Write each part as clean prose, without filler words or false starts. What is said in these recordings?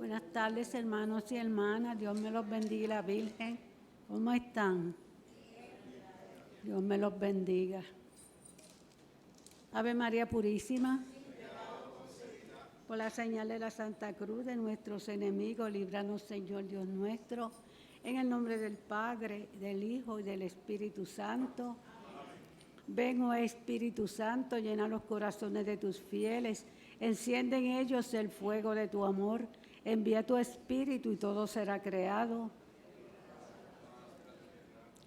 Buenas tardes, hermanos y hermanas. Dios me los bendiga y la Virgen. ¿Cómo están? Dios me los bendiga. Ave María Purísima, por la señal de la Santa Cruz de nuestros enemigos, líbranos, Señor Dios nuestro, en el nombre del Padre, del Hijo y del Espíritu Santo. Ven, oh Espíritu Santo, llena los corazones de tus fieles, enciende en ellos el fuego de tu amor. Envía tu Espíritu y todo será creado.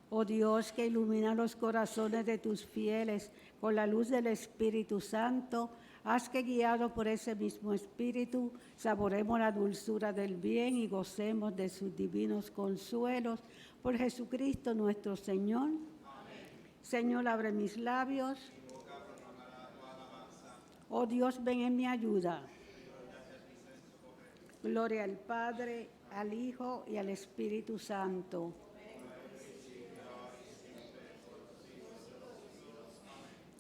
Oh Dios, que ilumina los corazones de tus fieles con la luz del Espíritu Santo, haz que, guiados por ese mismo Espíritu, saboremos la dulzura del bien y gocemos de sus divinos consuelos. Por Jesucristo nuestro Señor. Amén. Señor, abre mis labios. Oh Dios, ven en mi ayuda. Gloria al Padre, al Hijo y al Espíritu Santo.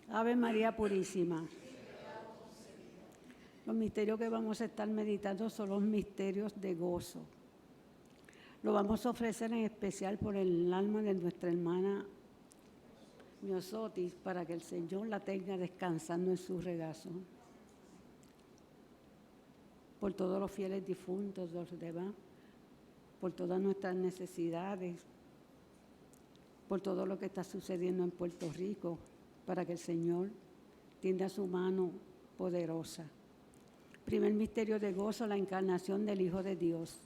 Ave María Purísima. Los misterios que vamos a estar meditando son los misterios de gozo. Lo vamos a ofrecer en especial por el alma de nuestra hermana Miosotis, para que el Señor la tenga descansando en su regazo. Por todos los fieles difuntos, los demás, por todas nuestras necesidades, por todo lo que está sucediendo en Puerto Rico, para que el Señor tienda su mano poderosa. Primer misterio de gozo, la encarnación del Hijo de Dios.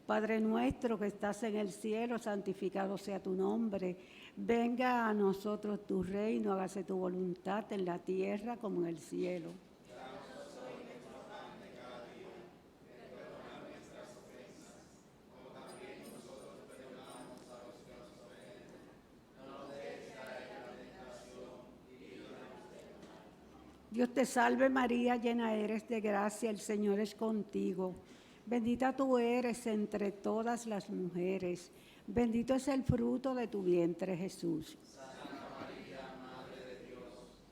Padre nuestro que estás en el cielo, santificado sea tu nombre. Venga a nosotros tu reino, hágase tu voluntad en la tierra como en el cielo. Dios te salve María, llena eres de gracia, el Señor es contigo. Bendita tú eres entre todas las mujeres, bendito es el fruto de tu vientre Jesús. Santa María, Madre de Dios,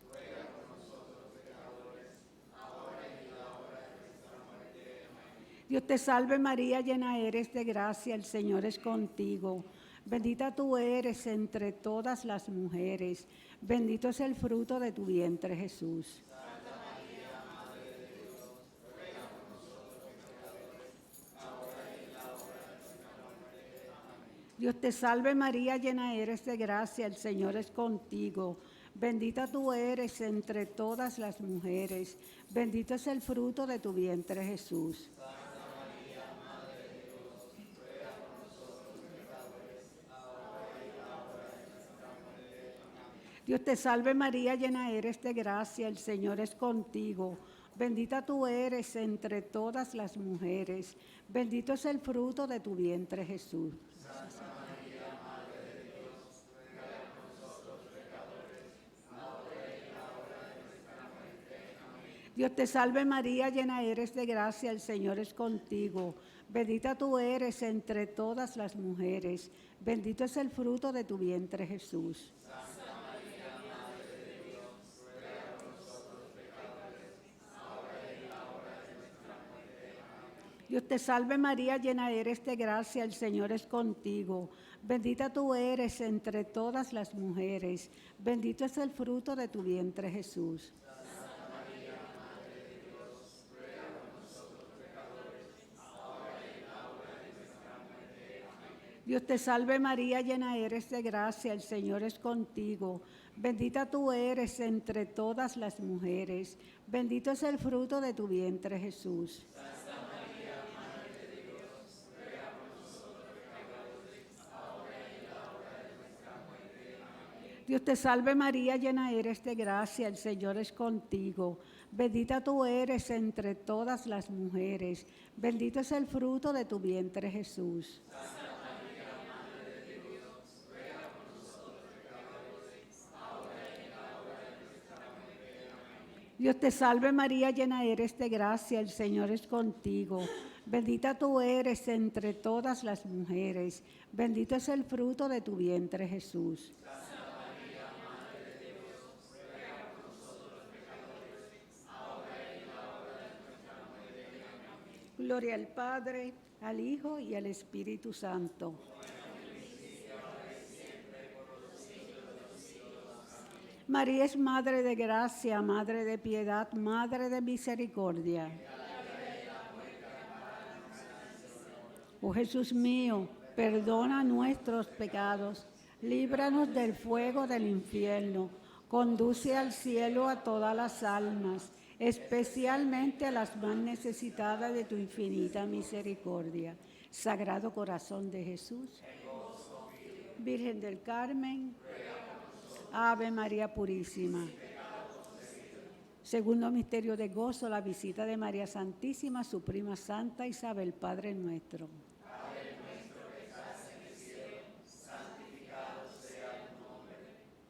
ruega por nosotros pecadores, ahora y en la hora de nuestra muerte. Amén. Dios te salve María, llena eres de gracia, el Señor es contigo. Bendita tú eres entre todas las mujeres, bendito es el fruto de tu vientre Jesús. Santa María, Madre de Dios, ruega por nosotros pecadores, ahora y en la hora de nuestra muerte. Amén. Dios te salve María, llena eres de gracia, el Señor es contigo. Bendita tú eres entre todas las mujeres, bendito es el fruto de tu vientre Jesús. Santa María, Madre de Dios, ruega por nosotros pecadores, ahora y en la hora de nuestra muerte. Amén. Dios te salve María, llena eres de gracia, el Señor es contigo. Bendita tú eres entre todas las mujeres, bendito es el fruto de tu vientre Jesús. Santa María, Madre de Dios, ruega por nosotros pecadores, ahora y en la hora de nuestra muerte. Amén. Dios te salve María, llena eres de gracia, el Señor es contigo. Bendita tú eres entre todas las mujeres, bendito es el fruto de tu vientre Jesús. Santa María, Madre de Dios, ruega por nosotros pecadores, ahora y en la hora de nuestra muerte. Amén. Dios te salve María, llena eres de gracia, el Señor es contigo. Bendita tú eres entre todas las mujeres, bendito es el fruto de tu vientre Jesús. Santa María, Madre de Dios, ruega por nosotros pecadores, ahora y en la hora de nuestra muerte. Amén. Dios te salve María, llena eres de gracia, el Señor es contigo. Bendita tú eres entre todas las mujeres, bendito es el fruto de tu vientre Jesús. Santa María, Madre de Dios, ruega por nosotros pecadores, ahora y en la hora de nuestra muerte. Amén. Dios te salve María, llena eres de gracia, el Señor es contigo. Bendita tú eres entre todas las mujeres, bendito es el fruto de tu vientre Jesús. Santa María, Madre de Dios, ruega por nosotros pecadores, ahora y en la hora de nuestra muerte. Amén. Dios te salve María, llena eres de gracia, el Señor es contigo. Bendita tú eres entre todas las mujeres, bendito es el fruto de tu vientre Jesús. Santa María, Madre de Dios, ruega por nosotros pecadores, ahora y en la hora de nuestra muerte. Amén. Gloria al Padre, al Hijo y al Espíritu Santo. María es Madre de gracia, Madre de piedad, Madre de misericordia. Oh Jesús mío, perdona nuestros pecados, líbranos del fuego del infierno, conduce al cielo a todas las almas, especialmente a las más necesitadas de tu infinita misericordia. Sagrado Corazón de Jesús, Virgen del Carmen, Ave María Purísima. Segundo misterio de gozo, la visita de María Santísima a su prima Santa Isabel, Padre nuestro. Padre nuestro que estás en el cielo, santificado sea tu nombre.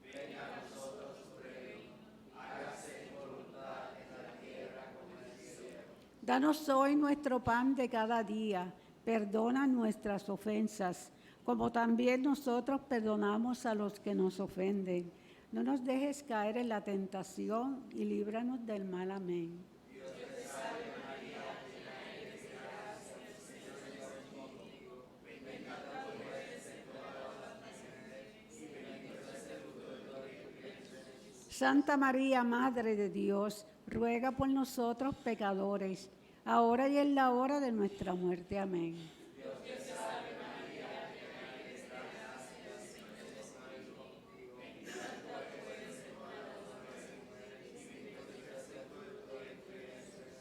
Venga a nosotros tu reino. Hágase tu voluntad en la tierra como en el cielo. Danos hoy nuestro pan de cada día. Perdona nuestras ofensas, como también nosotros perdonamos a los que nos ofenden. No nos dejes caer en la tentación y líbranos del mal. Amén. Dios te salve María, llena eres de gracia, el Señor es contigo. Bendita tú eres en todas las mujeres y bendito es el fruto de tu vientre. Santa María, Madre de Dios, ruega por nosotros pecadores, ahora y en la hora de nuestra muerte. Amén. Dios te salve María, llena eres de gracia, el Señor es contigo. Bendita tú eres en todas las mujeres y bendito es el fruto de tu vientre.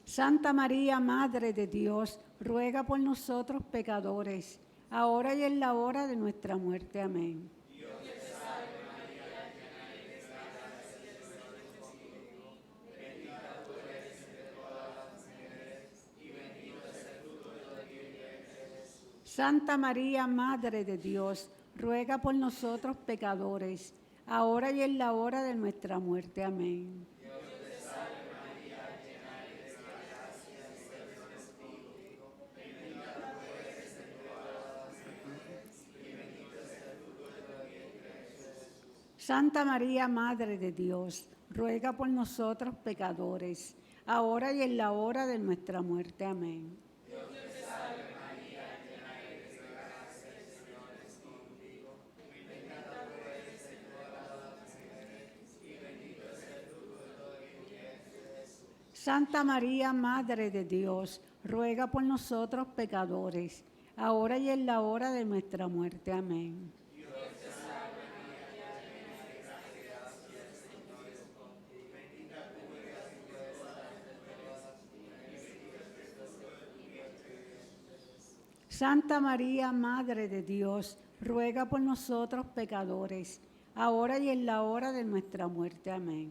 Santa María, Madre de Dios, ruega por nosotros pecadores, ahora y en la hora de nuestra muerte. Amén. Dios te salve María, llena eres de gracia, el Señor es contigo. Bendita tú eres entre todas las mujeres y bendito es el fruto de tu vientre, Jesús. Santa María, Madre de Dios, ruega por nosotros pecadores, ahora y en la hora de nuestra muerte. Amén. Dios te salve María, llena eres de gracia, el Señor es contigo. Bendita tú eres entre todas las mujeres y bendito es el fruto de tu vientre, Jesús. Santa María, Madre de Dios, ruega por nosotros pecadores, ahora y en la hora de nuestra muerte. Amén. Dios te salve María, llena eres de gracia, el Señor es contigo. Bendita tú eres entre todas las mujeres y bendito es el fruto de tu vientre, Jesús. Santa María, Madre de Dios, ruega por nosotros pecadores, ahora y en la hora de nuestra muerte. Amén.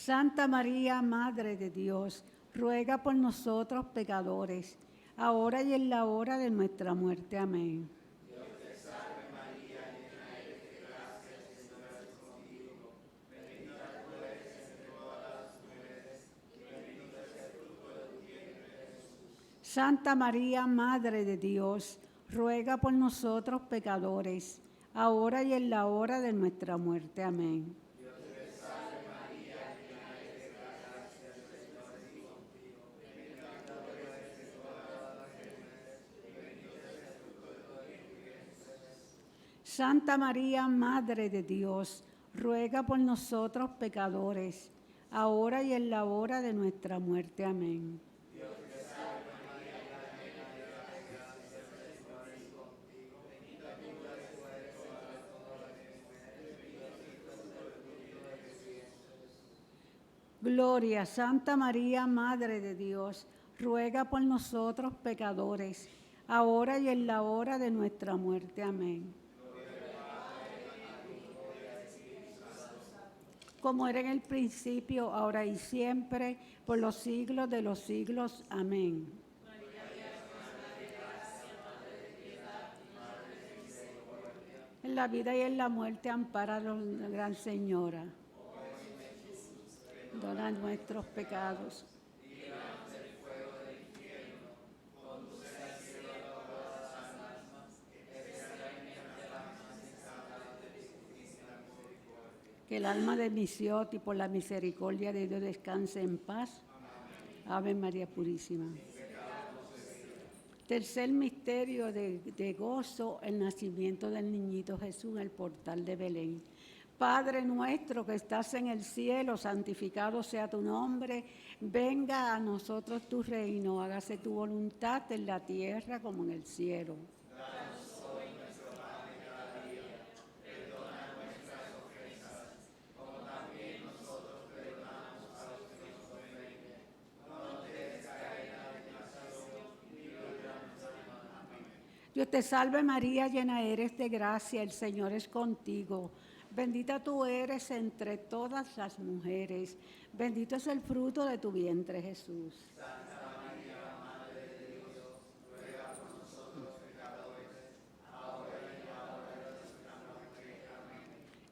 Santa María, Madre de Dios, ruega por nosotros pecadores, ahora y en la hora de nuestra muerte. Amén. Santa María, Madre de Dios, ruega por nosotros pecadores, ahora y en la hora de nuestra muerte. Amén. Santa María, Madre de Dios, ruega por nosotros pecadores, ahora y en la hora de nuestra muerte. Amén. Santa María, Madre de Dios, ruega por nosotros pecadores, ahora y en la hora de nuestra muerte. Amén. Gloria, Santa María, Madre de Dios, ruega por nosotros pecadores, ahora y en la hora de nuestra muerte. Amén. Como era en el principio, ahora y siempre, por los siglos de los siglos. Amén. En la vida y en la muerte, ampáranos, Gran Señora. Perdona nuestros pecados. Que el alma de Misioti, por la misericordia de Dios, descanse en paz. Ave María Purísima. Tercer misterio de gozo, el nacimiento del niñito Jesús en el portal de Belén. Padre nuestro que estás en el cielo, santificado sea tu nombre. Venga a nosotros tu reino, hágase tu voluntad en la tierra como en el cielo. Dios te salve María, llena eres de gracia, el Señor es contigo. Bendita tú eres entre todas las mujeres, bendito es el fruto de tu vientre Jesús. Santa María, Madre de Dios, ruega por nosotros pecadores, ahora y en la hora de nuestra muerte. Amén.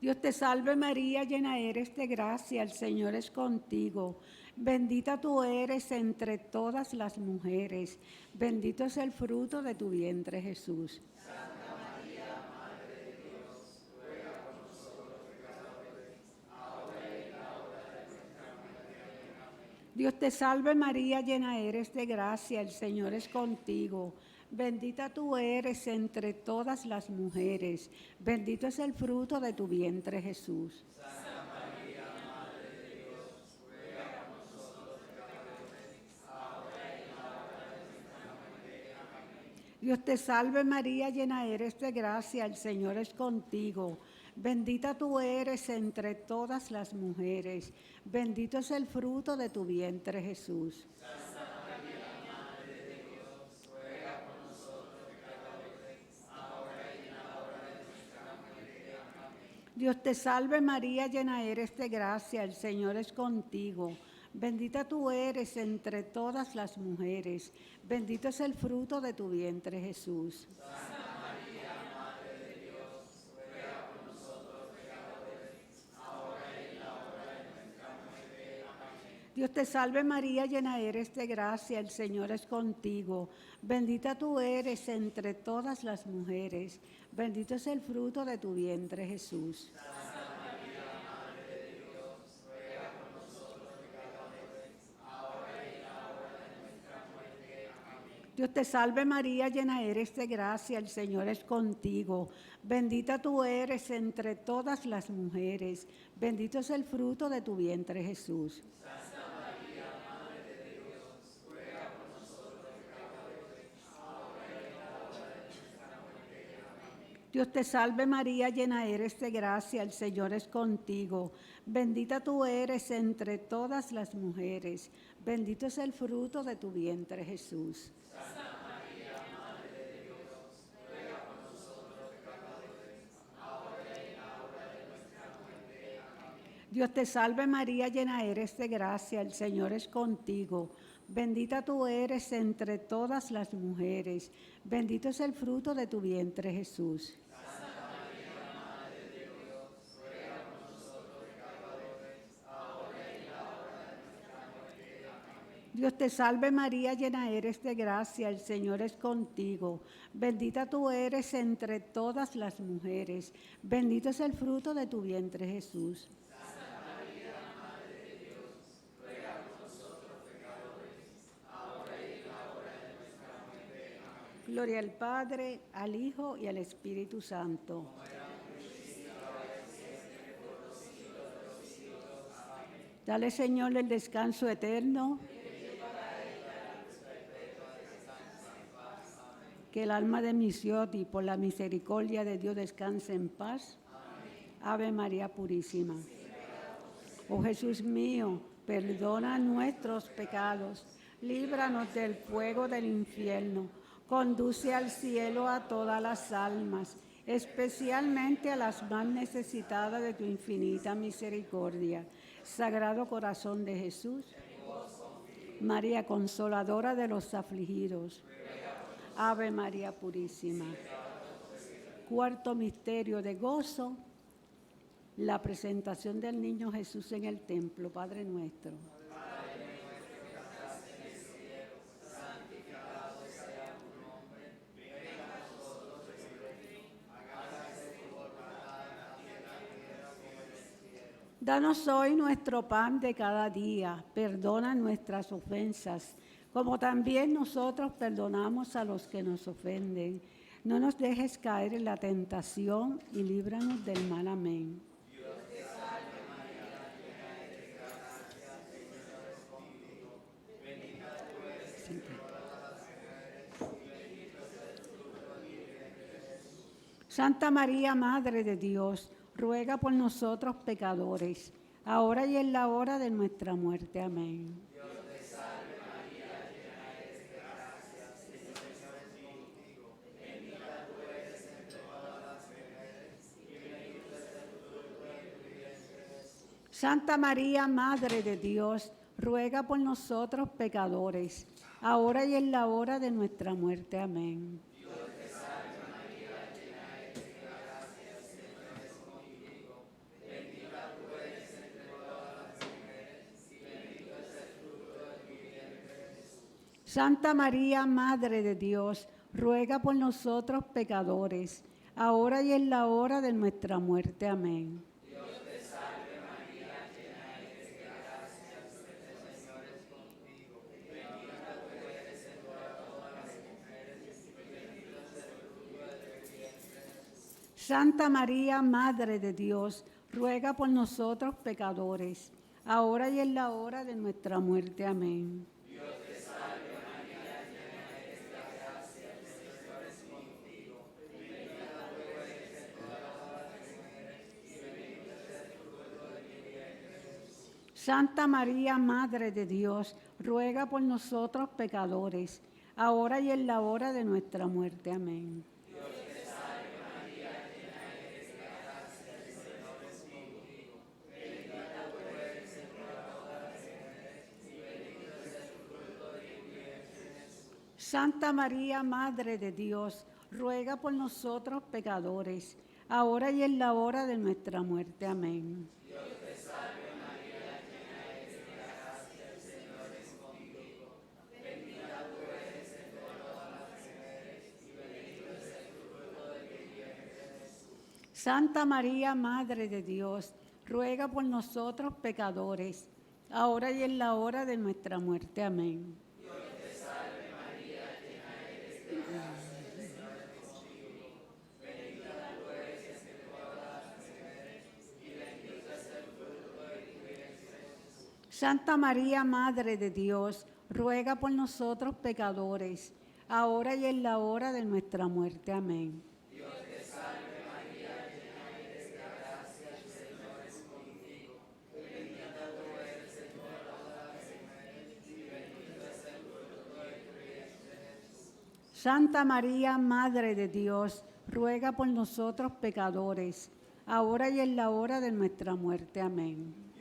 Dios te salve María, llena eres de gracia, el Señor es contigo. Bendita tú eres entre todas las mujeres, bendito es el fruto de tu vientre Jesús. Santa María, Madre de Dios, ruega por nosotros pecadores, ahora y en la hora de nuestra muerte. Amén. Dios te salve María, llena eres de gracia, el Señor es contigo. Bendita tú eres entre todas las mujeres, bendito es el fruto de tu vientre Jesús. Santa María, Madre de Dios, ruega por nosotros pecadores, ahora y en la hora de nuestra muerte. Amén. Dios te salve María, llena eres de gracia, el Señor es contigo. Bendita tú eres entre todas las mujeres, bendito es el fruto de tu vientre Jesús. Santa María, Madre de Dios, ruega por nosotros pecadores, ahora y en la hora de nuestra muerte. Amén. Dios te salve María, llena eres de gracia, el Señor es contigo. Bendita tú eres entre todas las mujeres, bendito es el fruto de tu vientre Jesús. Santa María, Madre de Dios, ruega por nosotros pecadores, ahora y en la hora de nuestra muerte. Amén. Dios te salve María, llena eres de gracia, el Señor es contigo. Bendita tú eres entre todas las mujeres, bendito es el fruto de tu vientre Jesús. Santa María, Madre de Dios, ruega por nosotros pecadores, ahora y en la hora de nuestra muerte. Amén. Dios te salve María, llena eres de gracia, el Señor es contigo. Bendita tú eres entre todas las mujeres, bendito es el fruto de tu vientre Jesús. Santa María, Madre de Dios, ruega por nosotros pecadores, ahora y en la hora de nuestra muerte. Amén. Dios te salve María, llena eres de gracia, el Señor es contigo. Bendita tú eres entre todas las mujeres, bendito es el fruto de tu vientre Jesús. Santa María, Madre de Dios, ruega por nosotros pecadores, ahora y en la hora de nuestra muerte. Amén. Dios te salve María, llena eres de gracia, el Señor es contigo. Bendita tú eres entre todas las mujeres, bendito es el fruto de tu vientre Jesús. Santa María, Madre de Dios, ruega por nosotros pecadores, ahora y en la hora de nuestra muerte. Amén. Dios te salve María, llena eres de gracia, el Señor es contigo. Bendita tú eres entre todas las mujeres, bendito es el fruto de tu vientre Jesús. Santa María, Madre de Dios, ruega por nosotros pecadores, ahora y en la hora de nuestra muerte. Amén. Gloria al Padre, al Hijo y al Espíritu Santo. Dale, Señor, el descanso eterno. Que el alma de Misioti, por la misericordia de Dios, descanse en paz. Ave María Purísima. Oh Jesús mío, perdona nuestros pecados, líbranos del fuego del infierno, conduce al cielo a todas las almas, especialmente a las más necesitadas de tu infinita misericordia. Sagrado Corazón de Jesús, María Consoladora de los afligidos, Ave María Purísima. Cuarto misterio de gozo, la presentación del niño Jesús en el templo. Padre nuestro. Danos hoy nuestro pan de cada día. Perdona nuestras ofensas, como también nosotros perdonamos a los que nos ofenden. No nos dejes caer en la tentación y líbranos del mal. Amén. Santa María, Madre de Dios, ruega por nosotros pecadores, ahora y en la hora de nuestra muerte. Amén. Santa María, Madre de Dios, ruega por nosotros pecadores, ahora y en la hora de nuestra muerte. Amén. Santa María, Madre de Dios, ruega por nosotros pecadores, ahora y en la hora de nuestra muerte. Amén. Santa María, Madre de Dios, ruega por nosotros pecadores, ahora y en la hora de nuestra muerte. Amén. Santa María, Madre de Dios, ruega por nosotros pecadores, ahora y en la hora de nuestra muerte. Amén. Santa María, Madre de Dios, ruega por nosotros pecadores, ahora y en la hora de nuestra muerte. Amén. Santa María, Madre de Dios, ruega por nosotros pecadores, ahora y en la hora de nuestra muerte. Amén. Santa María, Madre de Dios, ruega por nosotros pecadores, ahora y en la hora de nuestra muerte. Amén. Santa María, Madre de Dios, ruega por nosotros pecadores, ahora y en la hora de nuestra muerte. Amén.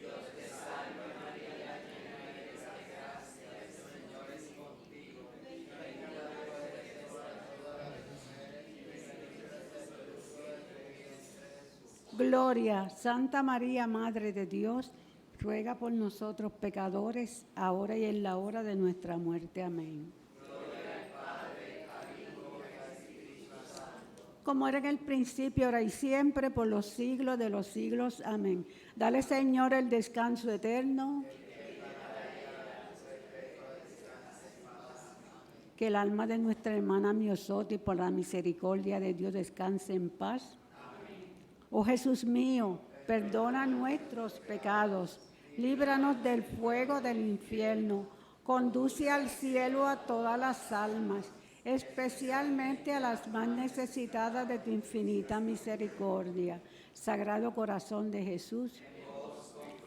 Gloria, Santa María, Madre de Dios, ruega por nosotros pecadores, ahora y en la hora de nuestra muerte. Amén. Como era en el principio, ahora y siempre, por los siglos de los siglos. Amén. Dale, Señor, el descanso eterno. Que el alma de nuestra hermana Miosoti, por la misericordia de Dios, descanse en paz. Oh Jesús mío, perdona nuestros pecados, líbranos del fuego del infierno, conduce al cielo a todas las almas, especialmente a las más necesitadas de tu infinita misericordia. Sagrado Corazón de Jesús,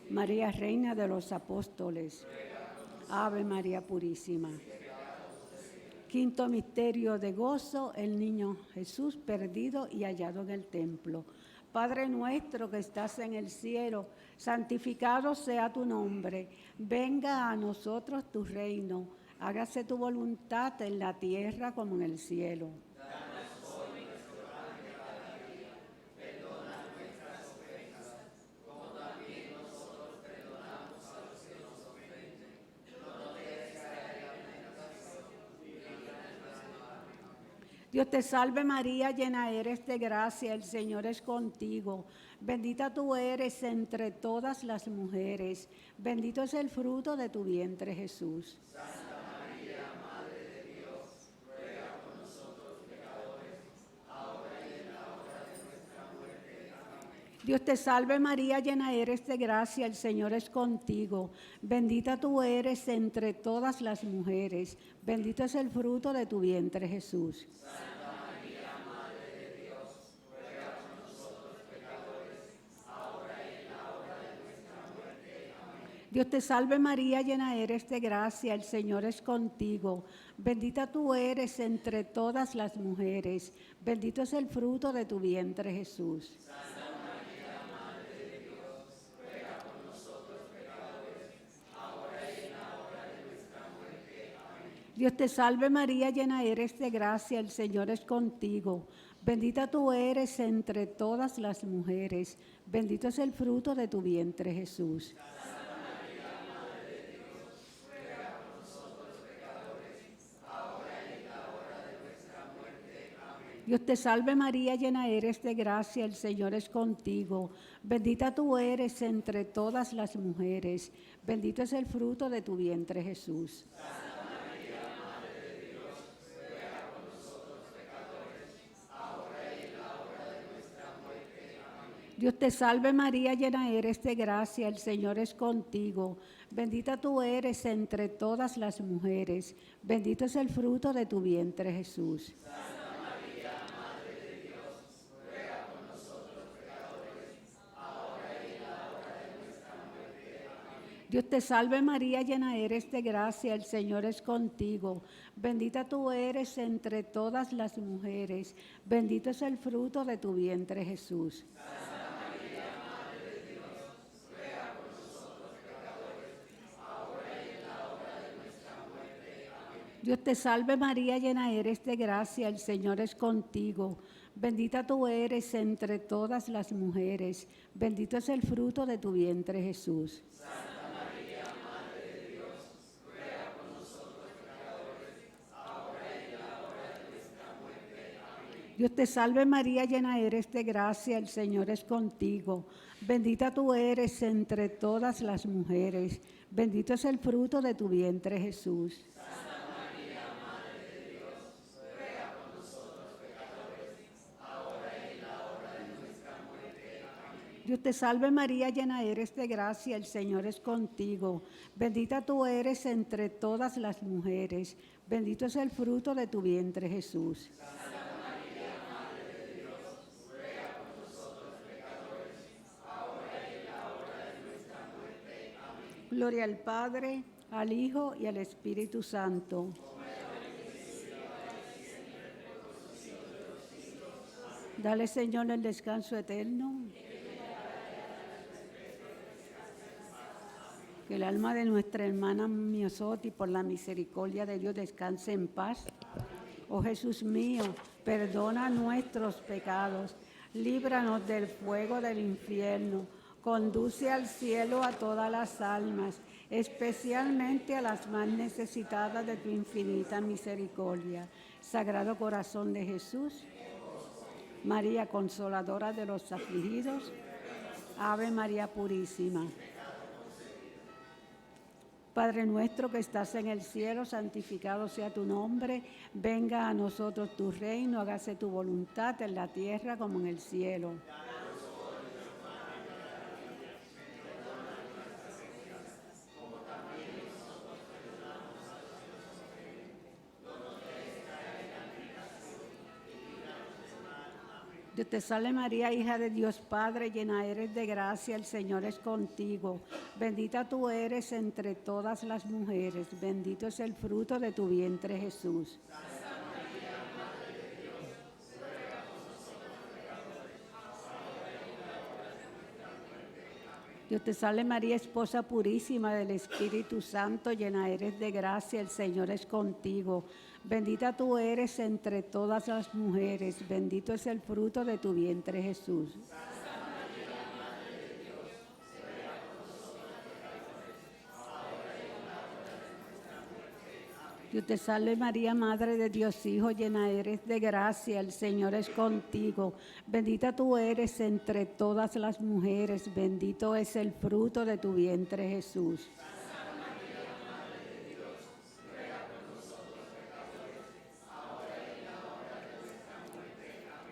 María, Reina de los Apóstoles, Ave María Purísima. Quinto misterio de gozo, el niño Jesús perdido y hallado en el templo. Padre nuestro que estás en el cielo, santificado sea tu nombre. Venga a nosotros tu reino. Hágase tu voluntad en la tierra como en el cielo. Danos hoy nuestro pan de cada día. Perdona nuestras ofensas, como también nosotros perdonamos a los que nos ofenden. No nos dejes caer en la tentación y líbranos del mal. Dios te salve María, llena eres de gracia, el Señor es contigo. Bendita tú eres entre todas las mujeres. Bendito es el fruto de tu vientre, Jesús. Santa María, Madre de Dios, ruega por nosotros pecadores, ahora y en la hora de nuestra muerte. Amén. Dios te salve María, llena eres de gracia, el Señor es contigo. Bendita tú eres entre todas las mujeres. Bendito es el fruto de tu vientre, Jesús. Santa María, Madre de Dios, ruega por nosotros pecadores, ahora y en la hora de nuestra muerte. Amén. Dios te salve María, llena eres de gracia, el Señor es contigo. Bendita tú eres entre todas las mujeres. Bendito es el fruto de tu vientre, Jesús. Santa María, Madre de Dios, ruega por nosotros pecadores, ahora y en la hora de nuestra muerte. Amén. Dios te salve María, llena eres de gracia, el Señor es contigo. Bendita tú eres entre todas las mujeres. Bendito es el fruto de tu vientre, Jesús. Dios te salve María, llena eres de gracia, el Señor es contigo. Bendita tú eres entre todas las mujeres. Bendito es el fruto de tu vientre, Jesús. Dios te salve María, llena eres de gracia, el Señor es contigo. Bendita tú eres entre todas las mujeres. Bendito es el fruto de tu vientre, Jesús. Dios te salve María, llena eres de gracia, el Señor es contigo. Bendita tú eres entre todas las mujeres. Bendito es el fruto de tu vientre, Jesús. Dios te salve María, llena eres de gracia, el Señor es contigo. Bendita tú eres entre todas las mujeres. Bendito es el fruto de tu vientre, Jesús. Dios te salve María, llena eres de gracia, el Señor es contigo. Bendita tú eres entre todas las mujeres. Bendito es el fruto de tu vientre, Jesús. Dios te salve María, llena eres de gracia, el Señor es contigo. Bendita tú eres entre todas las mujeres. Bendito es el fruto de tu vientre, Jesús. Gloria al Padre, al Hijo y al Espíritu Santo. Dale, Señor, el descanso eterno. Que el alma de nuestra hermana Miosoti, por la misericordia de Dios, descanse en paz. Oh Jesús mío, perdona nuestros pecados, líbranos del fuego del infierno, conduce al cielo a todas las almas, especialmente a las más necesitadas de tu infinita misericordia. Sagrado Corazón de Jesús, María Consoladora de los afligidos, Ave María Purísima. Padre nuestro que estás en el cielo, santificado sea tu nombre. Venga a nosotros tu reino, hágase tu voluntad en la tierra como en el cielo. Dios te salve María, hija de Dios Padre, llena eres de gracia, el Señor es contigo. Bendita tú eres entre todas las mujeres, bendito es el fruto de tu vientre, Jesús. Dios te salve María, esposa purísima del Espíritu Santo, llena eres de gracia, el Señor es contigo. Bendita tú eres entre todas las mujeres, bendito es el fruto de tu vientre, Jesús. Dios te salve María, Madre de Dios Hijo, llena eres de gracia, el Señor es contigo. Bendita tú eres entre todas las mujeres, bendito es el fruto de tu vientre Jesús.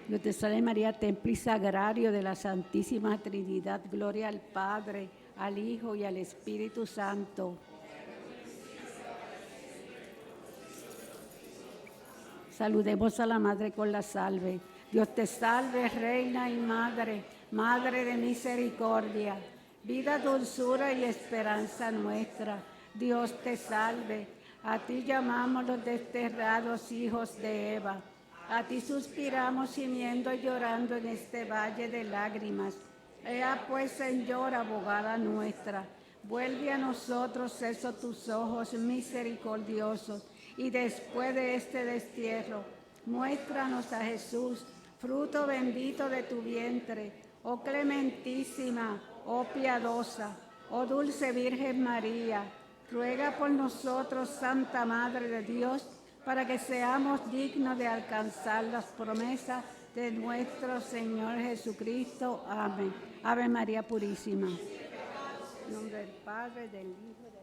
Dios te salve María, templo y sagrario de la Santísima Trinidad. Gloria al Padre, al Hijo y al Espíritu Santo. Saludemos a la Madre con la salve. Dios te salve, Reina y Madre, Madre de misericordia, vida, dulzura y esperanza nuestra. Dios te salve. A ti llamamos los desterrados hijos de Eva. A ti suspiramos gimiendo y llorando en este valle de lágrimas. Ea pues, Señor, abogada nuestra, vuelve a nosotros esos tus ojos misericordiosos, y después de este destierro, muéstranos a Jesús, fruto bendito de tu vientre, oh clementísima, oh piadosa, oh dulce Virgen María. Ruega por nosotros, Santa Madre de Dios, para que seamos dignos de alcanzar las promesas de nuestro Señor Jesucristo. Amén. Ave María Purísima. En nombre del Padre, del Hijo y del Espíritu.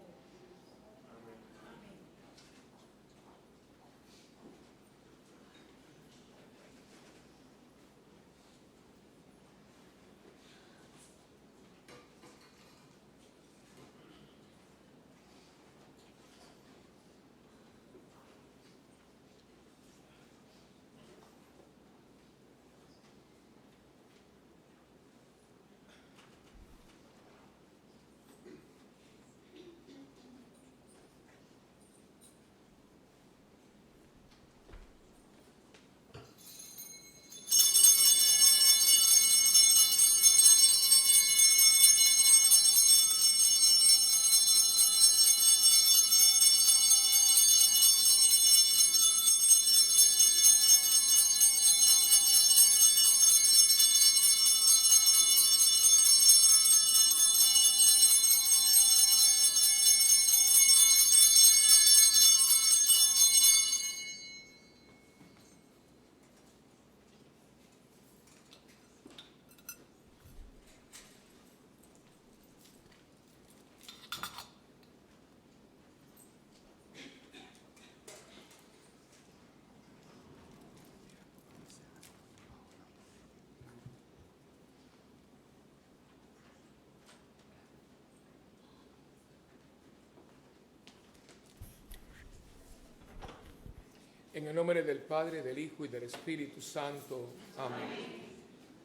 En el nombre del Padre, del Hijo y del Espíritu Santo. Amén.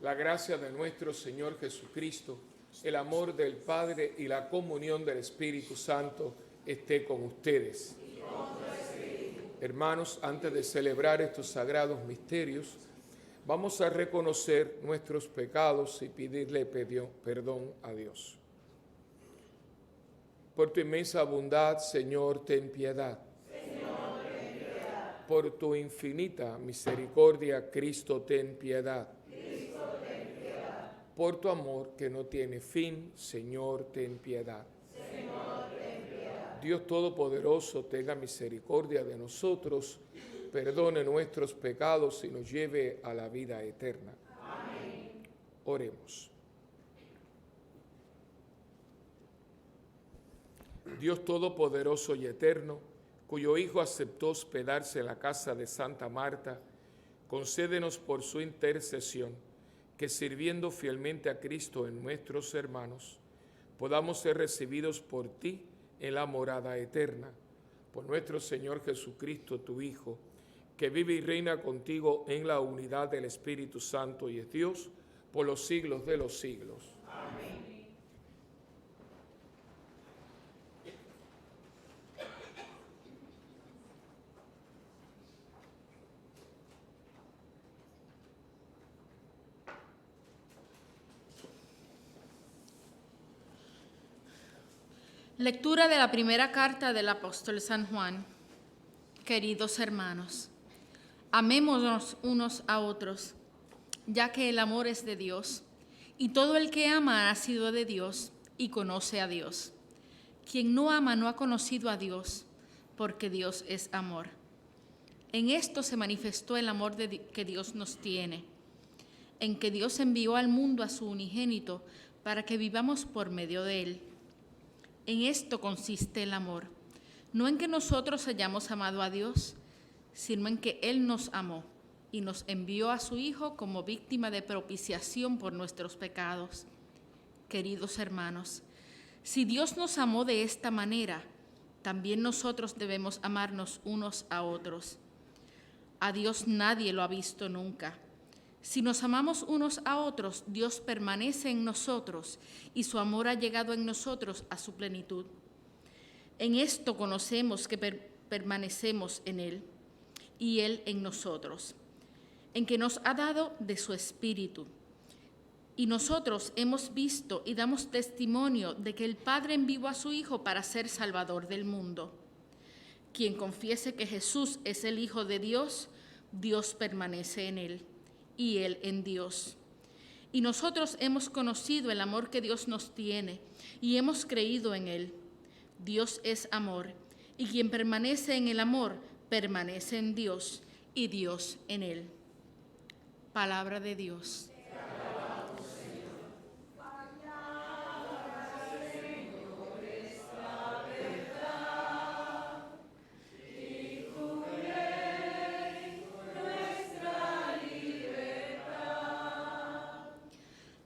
La gracia de nuestro Señor Jesucristo, el amor del Padre y la comunión del Espíritu Santo esté con ustedes. Hermanos, antes de celebrar estos sagrados misterios, vamos a reconocer nuestros pecados y pedirle perdón a Dios. Por tu inmensa bondad, Señor, ten piedad. Por tu infinita misericordia, Cristo, ten piedad. Por tu amor que no tiene fin, Señor, ten piedad. Dios Todopoderoso, tenga misericordia de nosotros, perdone nuestros pecados y nos lleve a la vida eterna. Amén. Oremos. Dios Todopoderoso y eterno, cuyo Hijo aceptó hospedarse en la casa de Santa Marta, concédenos por su intercesión que, sirviendo fielmente a Cristo en nuestros hermanos, podamos ser recibidos por ti en la morada eterna. Por nuestro Señor Jesucristo, tu Hijo, que vive y reina contigo en la unidad del Espíritu Santo y es Dios por los siglos de los siglos. Amén. Lectura de la primera carta del apóstol San Juan. Queridos hermanos, amémonos unos a otros, ya que el amor es de Dios, y todo el que ama ha nacido de Dios y conoce a Dios. Quien no ama no ha conocido a Dios, porque Dios es amor. En esto se manifestó el amor que Dios nos tiene, en que Dios envió al mundo a su unigénito para que vivamos por medio de él. En esto consiste el amor, no en que nosotros hayamos amado a Dios, sino en que Él nos amó y nos envió a su Hijo como víctima de propiciación por nuestros pecados. Queridos hermanos, si Dios nos amó de esta manera, también nosotros debemos amarnos unos a otros. A Dios nadie lo ha visto nunca. Si nos amamos unos a otros, Dios permanece en nosotros y su amor ha llegado en nosotros a su plenitud. En esto conocemos que permanecemos en Él y Él en nosotros, en que nos ha dado de su Espíritu. Y nosotros hemos visto y damos testimonio de que el Padre envió a su Hijo para ser Salvador del mundo. Quien confiese que Jesús es el Hijo de Dios, Dios permanece en Él y Él en Dios. Y nosotros hemos conocido el amor que Dios nos tiene y hemos creído en Él. Dios es amor, y quien permanece en el amor, permanece en Dios, y Dios en él. Palabra de Dios.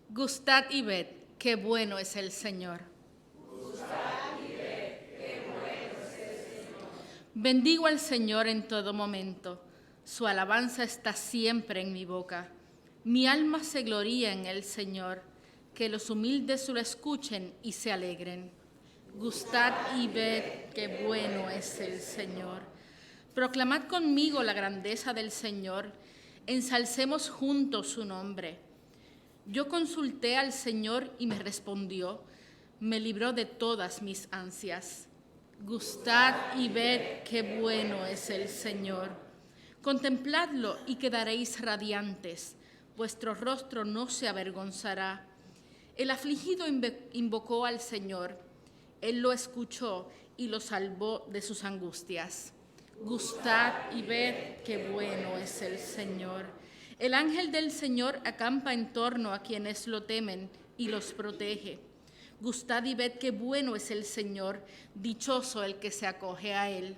Gustad y ved, qué bueno es el Señor. Bendigo al Señor en todo momento. Su alabanza está siempre en mi boca. Mi alma se gloría en el Señor. Que los humildes lo escuchen y se alegren. Gustad y ved qué bueno es el Señor. Proclamad conmigo la grandeza del Señor. Ensalcemos juntos su nombre. Yo consulté al Señor y me respondió. Me libró de todas mis ansias. Gustad y ved qué bueno es el Señor. Contempladlo y quedaréis radiantes. Vuestro rostro no se avergonzará. El afligido invocó al Señor. Él lo escuchó y lo salvó de sus angustias. Gustad y ved qué bueno es el Señor. El ángel del Señor acampa en torno a quienes lo temen y los protege. Gustad y ved qué bueno es el Señor, dichoso el que se acoge a él.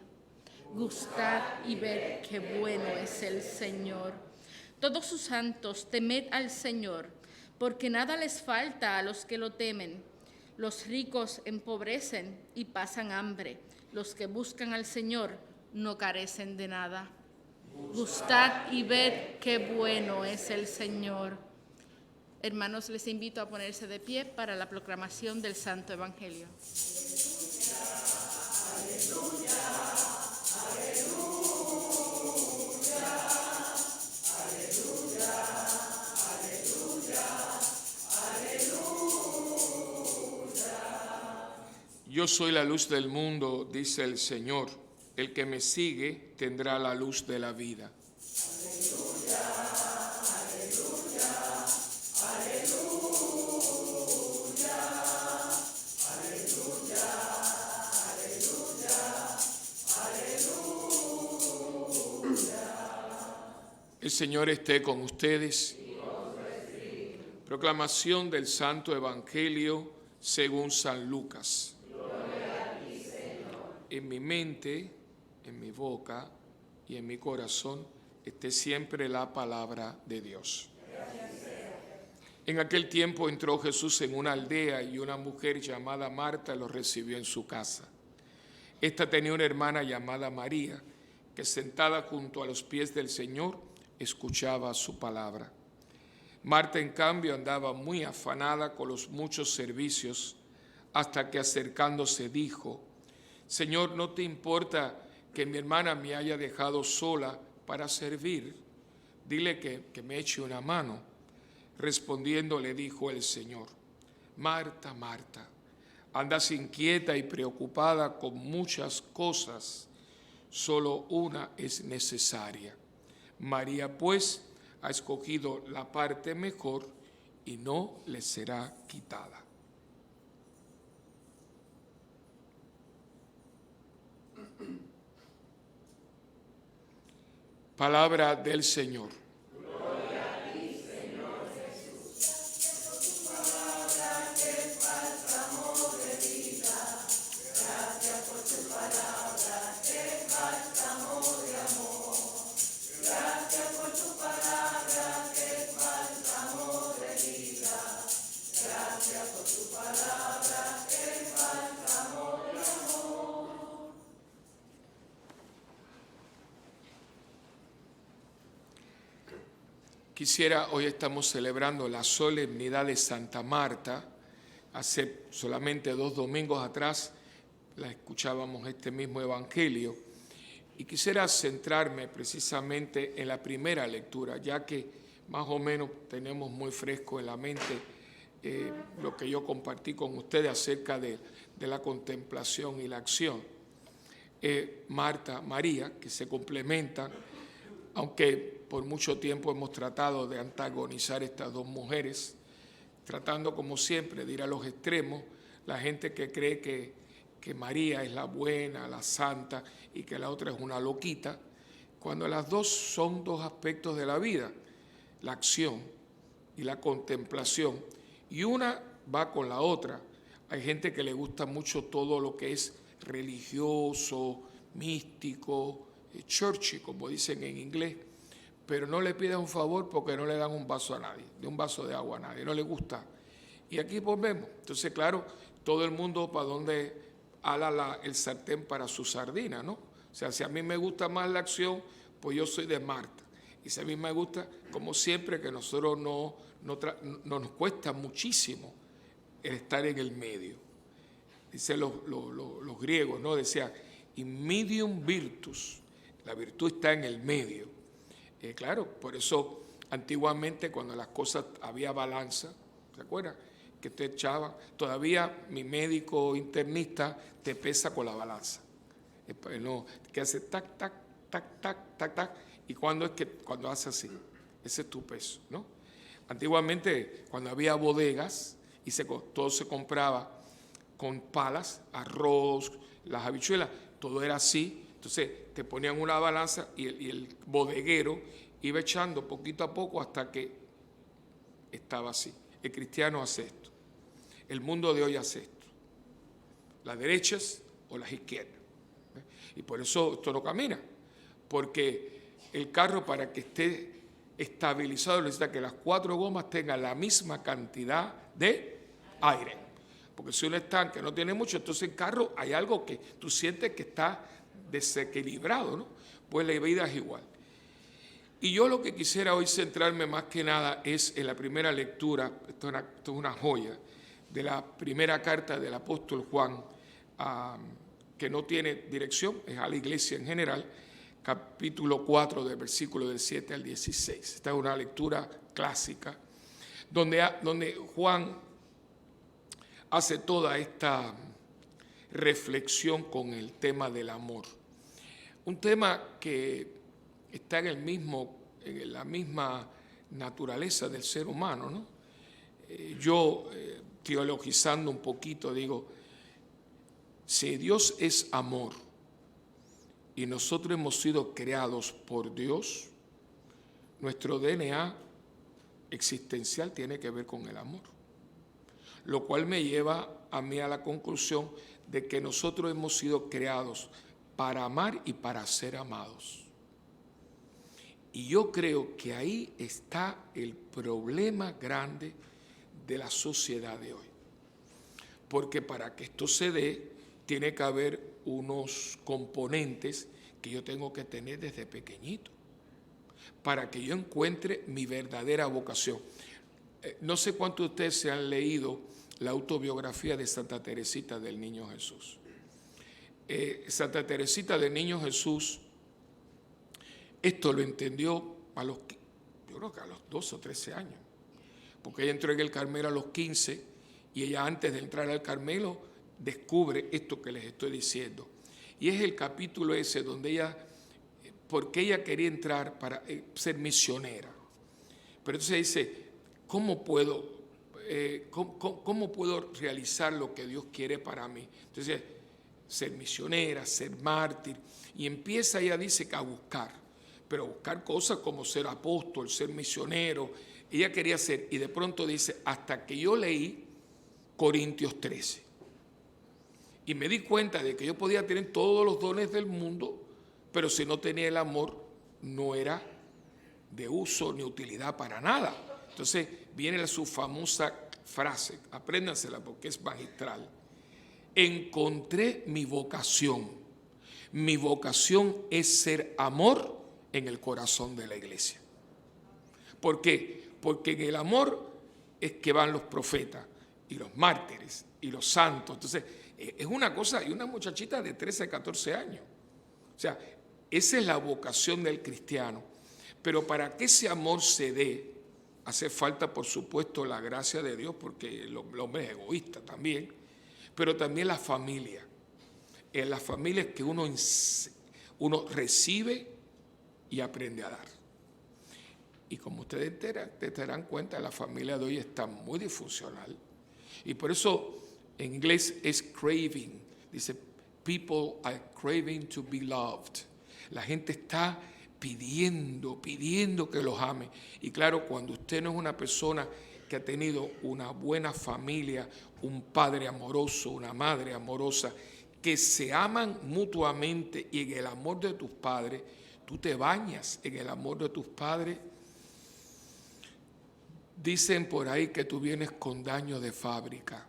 Gustad y ved qué bueno es el Señor. Todos sus santos, temed al Señor, porque nada les falta a los que lo temen. Los ricos empobrecen y pasan hambre. Los que buscan al Señor no carecen de nada. Gustad y ved qué bueno es el Señor. Hermanos, les invito a ponerse de pie para la proclamación del Santo Evangelio. Aleluya, aleluya, aleluya, aleluya, aleluya. Yo soy la luz del mundo, dice el Señor. El que me sigue tendrá la luz de la vida. El Señor esté con ustedes. Proclamación del Santo Evangelio según San Lucas. En mi mente, en mi boca y en mi corazón esté siempre la palabra de Dios. En aquel tiempo entró Jesús en una aldea y una mujer llamada Marta lo recibió en su casa. Esta tenía una hermana llamada María, que sentada junto a los pies del Señor escuchaba su palabra. Marta, en cambio, andaba muy afanada con los muchos servicios, hasta que acercándose dijo: Señor, ¿no te importa que mi hermana me haya dejado sola para servir? Dile que me eche una mano. Respondiendo le dijo el Señor: Marta, Marta, andas inquieta y preocupada con muchas cosas, solo una es necesaria. María, pues, ha escogido la parte mejor y no le será quitada. Palabra del Señor. Hoy estamos celebrando la solemnidad de Santa Marta. Hace solamente 2 domingos atrás la escuchábamos este mismo evangelio. Y quisiera centrarme precisamente en la primera lectura, ya que más o menos tenemos muy fresco en la mente lo que yo compartí con ustedes acerca de la contemplación y la acción. Marta, María, que se complementan, aunque por mucho tiempo hemos tratado de antagonizar estas dos mujeres, tratando como siempre de ir a los extremos, la gente que cree que María es la buena, la santa y que la otra es una loquita, cuando las dos son 2 aspectos de la vida, la acción y la contemplación, y una va con la otra. Hay gente que le gusta mucho todo lo que es religioso, místico, churchy, como dicen en inglés, pero no le pidas un favor porque no le dan un vaso a nadie, de un vaso de agua a nadie, no le gusta. Y aquí volvemos. Entonces, claro, todo el mundo para donde ala el sartén para su sardina, ¿no? O sea, si a mí me gusta más la acción, pues yo soy de Marta. Y si a mí me gusta, como siempre, que nosotros no nos cuesta muchísimo el estar en el medio. Dicen los griegos, ¿no? Decía, in medium virtus. La virtud está en el medio. Claro, por eso antiguamente cuando las cosas había balanza, ¿se acuerdan? Que te echaban, todavía mi médico internista te pesa con la balanza. No, que hace tac, tac, tac, tac, tac, tac, y cuando hace así, ese es tu peso, ¿no? Antiguamente cuando había bodegas y todo se compraba con palas, arroz, las habichuelas, todo era así. Entonces te ponían una balanza y el bodeguero iba echando poquito a poco hasta que estaba así. El cristiano hace esto. El mundo de hoy hace esto. Las derechas o las izquierdas. Y por eso esto no camina. Porque el carro, para que esté estabilizado, necesita que las 4 gomas tengan la misma cantidad de aire. Porque si un estanque no tiene mucho, entonces el carro hay algo que tú sientes que está desequilibrado, ¿no? Pues la vida es igual. Y yo lo que quisiera hoy centrarme más que nada es en la primera lectura, esto es una joya, de la primera carta del apóstol Juan, que no tiene dirección, es a la iglesia en general, capítulo 4, del versículo del 7 al 16. Esta es una lectura clásica, donde Juan hace toda esta reflexión con el tema del amor. Un tema que está en la misma naturaleza del ser humano, ¿no? Yo, teologizando un poquito, digo, si Dios es amor y nosotros hemos sido creados por Dios, nuestro DNA existencial tiene que ver con el amor. Lo cual me lleva a mí a la conclusión de que nosotros hemos sido creados para amar y para ser amados. Y yo creo que ahí está el problema grande de la sociedad de hoy. Porque para que esto se dé, tiene que haber unos componentes que yo tengo que tener desde pequeñito, para que yo encuentre mi verdadera vocación. No sé cuántos de ustedes se han leído la autobiografía de Santa Teresita del Niño Jesús. Santa Teresita del Niño Jesús, esto lo entendió yo creo que a los 12 o 13 años, porque ella entró en el Carmelo a los 15 y ella antes de entrar al Carmelo descubre esto que les estoy diciendo. Y es el capítulo ese donde porque ella quería entrar para ser misionera. Pero entonces dice, ¿cómo puedo realizar lo que Dios quiere para mí? Entonces, ser misionera, ser mártir, y empieza, ella dice, a buscar. pero buscar cosas como ser apóstol, ser misionero. Ella quería ser, y de pronto dice, hasta que yo leí Corintios 13. Y me di cuenta de que yo podía tener todos los dones del mundo, pero si no tenía el amor, no era de uso ni utilidad para nada. Entonces viene su famosa frase, apréndansela porque es magistral. Encontré mi vocación. Mi vocación es ser amor en el corazón de la iglesia. ¿Por qué? Porque en el amor es que van los profetas y los mártires y los santos. Entonces, es una cosa, y una muchachita de 13, 14 años. O sea, esa es la vocación del cristiano. Pero para que ese amor se dé, hace falta, por supuesto, la gracia de Dios, porque el hombre es egoísta también, pero también la familia. En la familia es que uno recibe y aprende a dar. Y como ustedes te darán cuenta, la familia de hoy está muy disfuncional. Y por eso en inglés es craving. Dice, people are craving to be loved. La gente está pidiendo que los ame. Y claro, cuando usted no es una persona que ha tenido una buena familia, un padre amoroso, una madre amorosa, que se aman mutuamente y en el amor de tus padres, tú te bañas en el amor de tus padres. Dicen por ahí que tú vienes con daño de fábrica.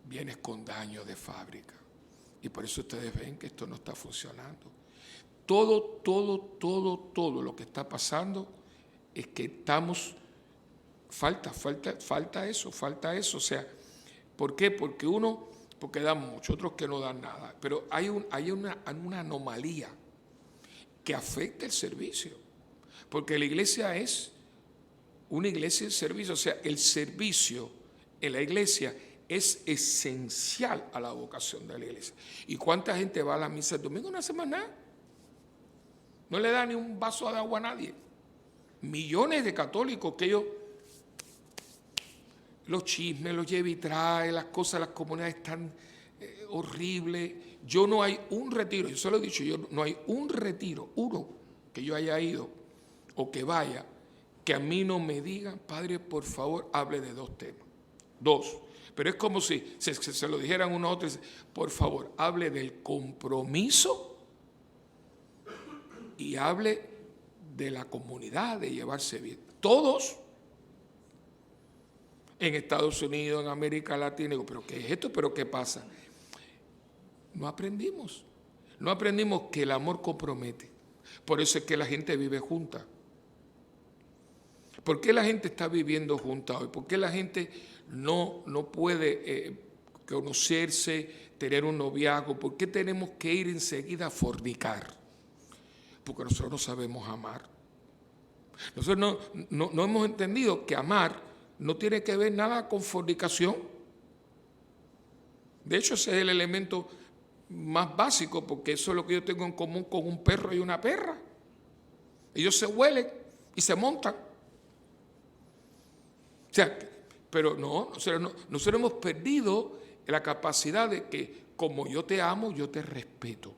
Vienes con daño de fábrica. Y por eso ustedes ven que esto no está funcionando. Todo lo que está pasando es que estamos, falta eso. O sea, ¿por qué? Porque dan mucho, otros que no dan nada. Pero hay una anomalía que afecta el servicio. Porque la iglesia es una iglesia de servicio. O sea, el servicio en la iglesia es esencial a la vocación de la iglesia. ¿Y cuánta gente va a la misa el domingo? No hace más nada. No le da ni un vaso de agua a nadie. Millones de católicos que ellos, los chismes, los lleva y trae, las cosas, las comunidades están horribles. No hay un retiro, yo se lo he dicho, no hay un retiro, uno, que yo haya ido o que vaya, que a mí no me digan, padre, por favor, hable de 2 temas. 2. Pero es como si se lo dijeran uno a otro, por favor, hable del compromiso y hable de la comunidad, de llevarse bien. Todos en Estados Unidos, en América Latina, digo, ¿pero qué es esto? ¿Pero qué pasa? No aprendimos que el amor compromete. Por eso es que la gente vive junta. ¿Por qué la gente está viviendo junta hoy? ¿Por qué la gente no puede conocerse, tener un noviazgo? ¿Por qué tenemos que ir enseguida a fornicar? Porque nosotros no sabemos amar. Nosotros no hemos entendido que amar no tiene que ver nada con fornicación. De hecho, ese es el elemento más básico, porque eso es lo que yo tengo en común con un perro y una perra. Ellos se huelen y se montan. O sea, pero nosotros hemos perdido la capacidad de que como yo te amo, yo te respeto.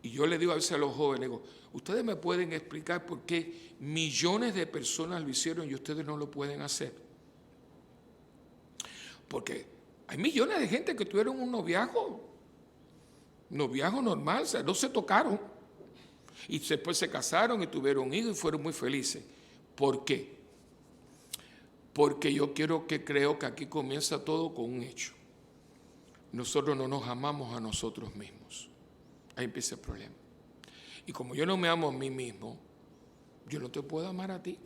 Y yo le digo a veces a los jóvenes, digo, ustedes me pueden explicar por qué millones de personas lo hicieron y ustedes no lo pueden hacer. Porque hay millones de gente que tuvieron un noviazgo normal, o sea, no se tocaron. Y después se casaron y tuvieron hijos y fueron muy felices. ¿Por qué? Porque yo creo que aquí comienza todo con un hecho. Nosotros no nos amamos a nosotros mismos. Ahí empieza el problema. Y como yo no me amo a mí mismo, yo no te puedo amar a ti.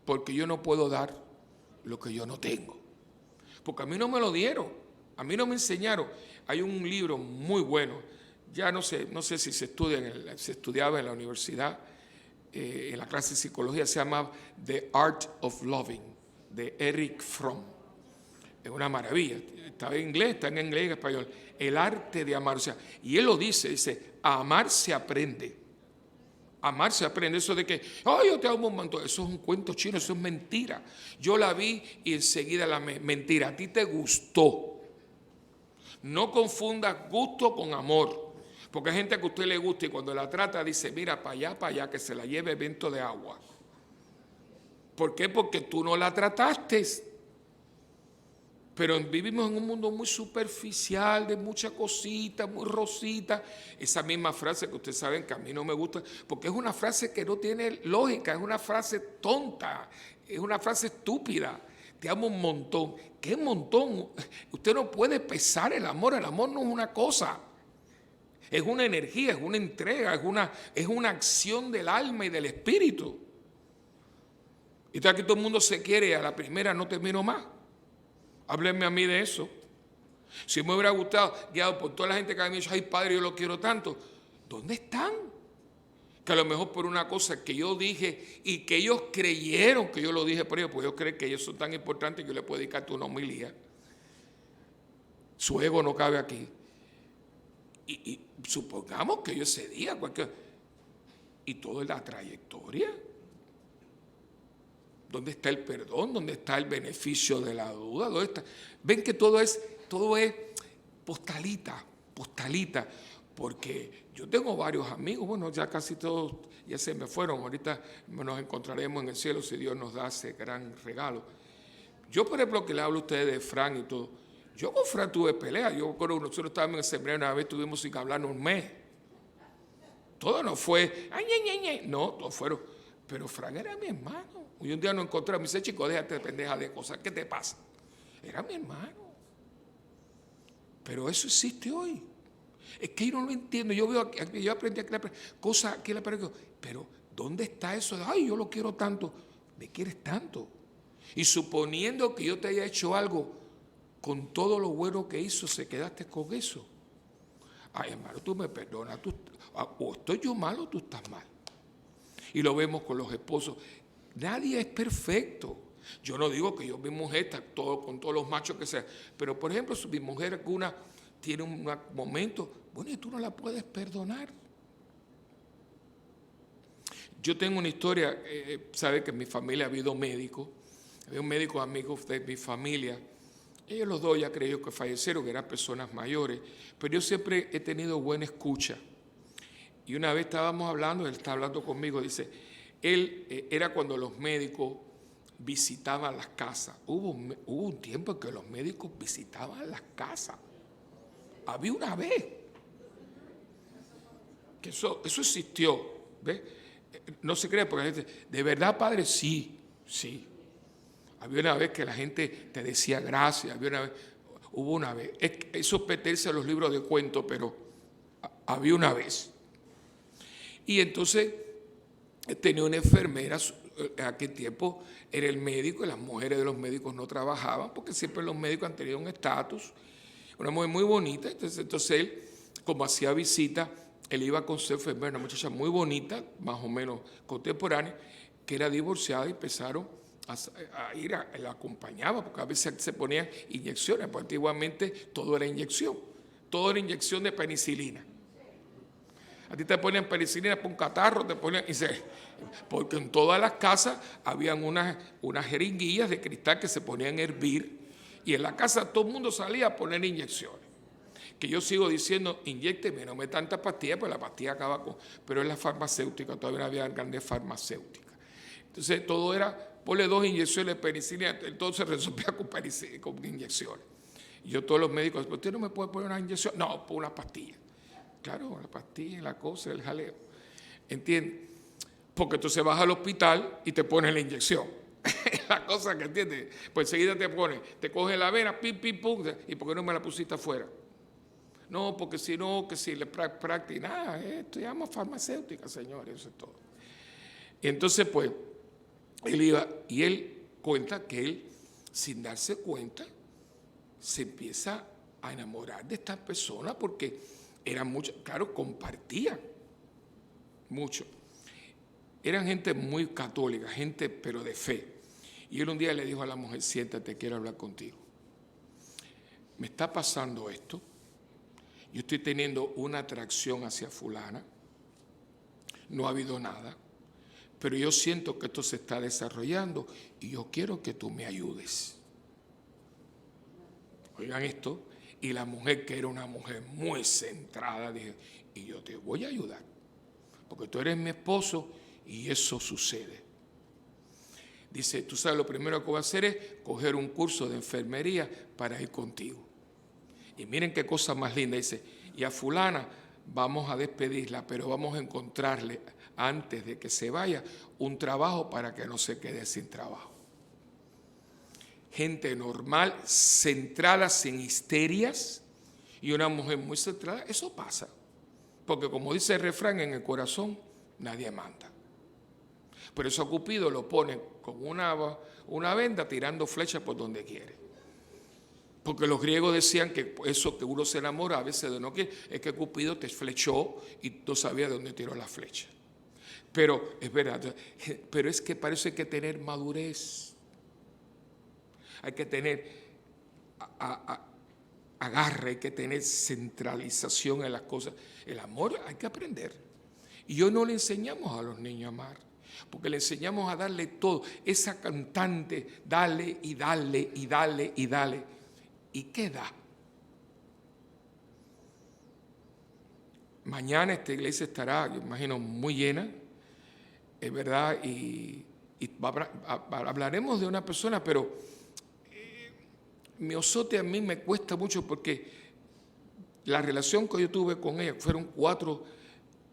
Porque yo no puedo dar lo que yo no tengo. Porque a mí no me lo dieron. A mí no me enseñaron. Hay un libro muy bueno. Ya no sé si se estudiaba en la universidad, en la clase de psicología, se llama The Art of Loving, de Erich Fromm. Es una maravilla. Está en inglés y en español. El arte de amar. O sea, y él lo dice, a amar se aprende. Amar se aprende. Eso de que, yo te amo un montón. Eso es un cuento chino, eso es mentira. Yo la vi y enseguida la mentira. A ti te gustó. No confundas gusto con amor. Porque hay gente que a usted le gusta y cuando la trata dice, mira, para allá, que se la lleve viento de agua. ¿Por qué? Porque tú no la trataste. Pero vivimos en un mundo muy superficial, de muchas cositas, muy rosita. Esa misma frase que ustedes saben que a mí no me gusta, porque es una frase que no tiene lógica, es una frase tonta, es una frase estúpida. Te amo un montón. ¿Qué montón? Usted no puede pesar el amor no es una cosa. Es una energía, es una entrega, es una acción del alma y del espíritu. Y aquí todo el mundo se quiere y a la primera no termino más. Háblenme a mí de eso. Si me hubiera gustado, guiado por toda la gente que me ha dicho, ay padre, yo lo quiero tanto. ¿Dónde están? Que a lo mejor por una cosa que yo dije y que ellos creyeron que yo lo dije por ellos, pues yo creo que ellos son tan importantes que yo les puedo dedicar una homilía. Su ego no cabe aquí. Y supongamos que yo ese día, y toda la trayectoria. ¿Dónde está el perdón? ¿Dónde está el beneficio de la duda? ¿Dónde está? Ven que todo es postalita, porque yo tengo varios amigos, bueno, ya casi todos ya se me fueron, ahorita nos encontraremos en el cielo si Dios nos da ese gran regalo. Yo, por ejemplo, que le hablo a ustedes de Fran y todo, yo con Fran tuve pelea, yo recuerdo que nosotros estábamos en el seminario una vez, estuvimos sin hablarnos un mes. Todo no fue, no, todos fueron, pero Fran era mi hermano. Y un día nos encontramos, me dice, chico, déjate de pendeja de cosas, ¿qué te pasa? Era mi hermano. Pero eso existe hoy. Es que yo no lo entiendo. Yo veo, yo aprendí a crear cosas que le parezco, pero ¿dónde está eso? Ay, yo lo quiero tanto. ¿Me quieres tanto? Y suponiendo que yo te haya hecho algo, con todo lo bueno que hizo, ¿se quedaste con eso? Ay, hermano, tú me perdonas. O estoy yo mal o tú estás mal. Y lo vemos con los esposos. Nadie es perfecto. Yo no digo que yo, mi mujer, está todo, con todos los machos que sea. Pero, por ejemplo, si mi mujer alguna tiene un momento, bueno, y tú no la puedes perdonar. Yo tengo una historia, sabe que en mi familia ha habido médicos. Había un médico amigo de mi familia. Ellos los dos ya creo que fallecieron, que eran personas mayores. Pero yo siempre he tenido buena escucha. Y una vez estábamos hablando, él está hablando conmigo, dice... Él era cuando los médicos visitaban las casas. Hubo un tiempo en que los médicos visitaban las casas. Había una vez que eso existió. ¿Ves? No se cree porque la gente, ¿de verdad, padre? Sí. Había una vez que la gente te decía gracias. Hubo una vez. Eso pertenece a los libros de cuentos, pero había una vez. Y entonces... tenía una enfermera, en aquel tiempo era el médico, y las mujeres de los médicos no trabajaban, porque siempre los médicos han tenido un estatus, una mujer muy bonita, entonces él, como hacía visita, él iba con su enfermera, una muchacha muy bonita, más o menos contemporánea, que era divorciada, y empezaron a ir, la acompañaba, porque a veces se ponían inyecciones, porque antiguamente todo era inyección de penicilina. A ti te ponían penicilina para un catarro, porque en todas las casas habían unas jeringuillas de cristal que se ponían a hervir, y en la casa todo el mundo salía a poner inyecciones. Que yo sigo diciendo, inyécteme, no me tantas pastillas, pues la pastilla acaba con... Pero es la farmacéutica, todavía no había grandes farmacéuticas. Entonces todo era, ponle 2 inyecciones de penicilina, entonces se resolvía con inyecciones. Y yo todos los médicos, ¿usted no me puede poner una inyección? No, pon una pastilla. Claro, la pastilla, la cosa, el jaleo. ¿Entiendes? Porque entonces vas al hospital y te pones la inyección. La cosa que entiendes. Pues enseguida te coge la vena, pim, pum, ¿y por qué no me la pusiste afuera? No, porque si no, que si le practica, nada, esto llama farmacéutica, señores, eso es todo. Y entonces, pues, él iba, y él cuenta que él, sin darse cuenta, se empieza a enamorar de esta persona porque eran muchos, claro, compartían mucho. Eran gente muy católica, gente pero de fe. Y él un día le dijo a la mujer, siéntate, quiero hablar contigo. Me está pasando esto. Yo estoy teniendo una atracción hacia fulana. No ha habido nada. Pero yo siento que esto se está desarrollando y yo quiero que tú me ayudes. Oigan esto. Y la mujer, que era una mujer muy centrada, dije, y yo te voy a ayudar, porque tú eres mi esposo y eso sucede. Dice, tú sabes, lo primero que voy a hacer es coger un curso de enfermería para ir contigo. Y miren qué cosa más linda, dice, y a fulana vamos a despedirla, pero vamos a encontrarle, antes de que se vaya, un trabajo para que no se quede sin trabajo. Gente normal, centrada, sin histerias, y una mujer muy centrada, eso pasa. Porque como dice el refrán, en el corazón nadie manda. Por eso a Cupido lo pone con una venda tirando flechas por donde quiere. Porque los griegos decían que eso que uno se enamora a veces de no quiere, es que Cupido te flechó y no sabía de dónde tiró la flecha. Pero es verdad, pero es que para eso hay que tener madurez. Hay que tener agarre, hay que tener centralización en las cosas. El amor hay que aprender. Y hoy no le enseñamos a los niños a amar, porque le enseñamos a darle todo. Esa cantante, dale y dale y dale y dale. ¿Y qué da? Mañana esta iglesia estará, yo imagino, muy llena, es verdad, y hablaremos de una persona, pero Miosote a mí me cuesta mucho porque la relación que yo tuve con ella, fueron 4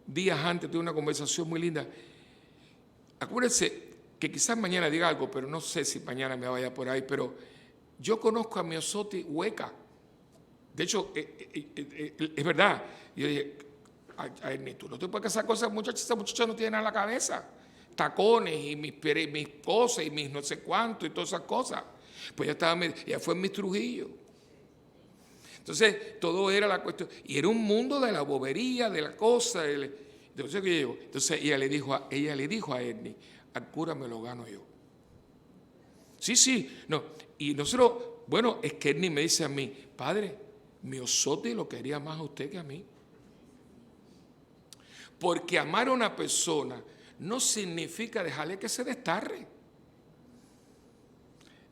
días antes, tuve una conversación muy linda. Acuérdense que quizás mañana diga algo, pero no sé si mañana me vaya por ahí, pero yo conozco a Miosote hueca. De hecho, es verdad. Yo dije, ay, tú no te puedes casar con esa muchacha no tiene nada en la cabeza. Tacones y mis cosas y mis no sé cuánto y todas esas cosas. Pues ella fue en mis Trujillo. Entonces, todo era la cuestión. Y era un mundo de la bobería, de la cosa. Entonces ella le dijo a Ernie, al cura me lo gano yo. Sí, no. Y nosotros, bueno, es que Ernie me dice a mí, padre, Miosote lo quería más a usted que a mí. Porque amar a una persona no significa dejarle que se destarre.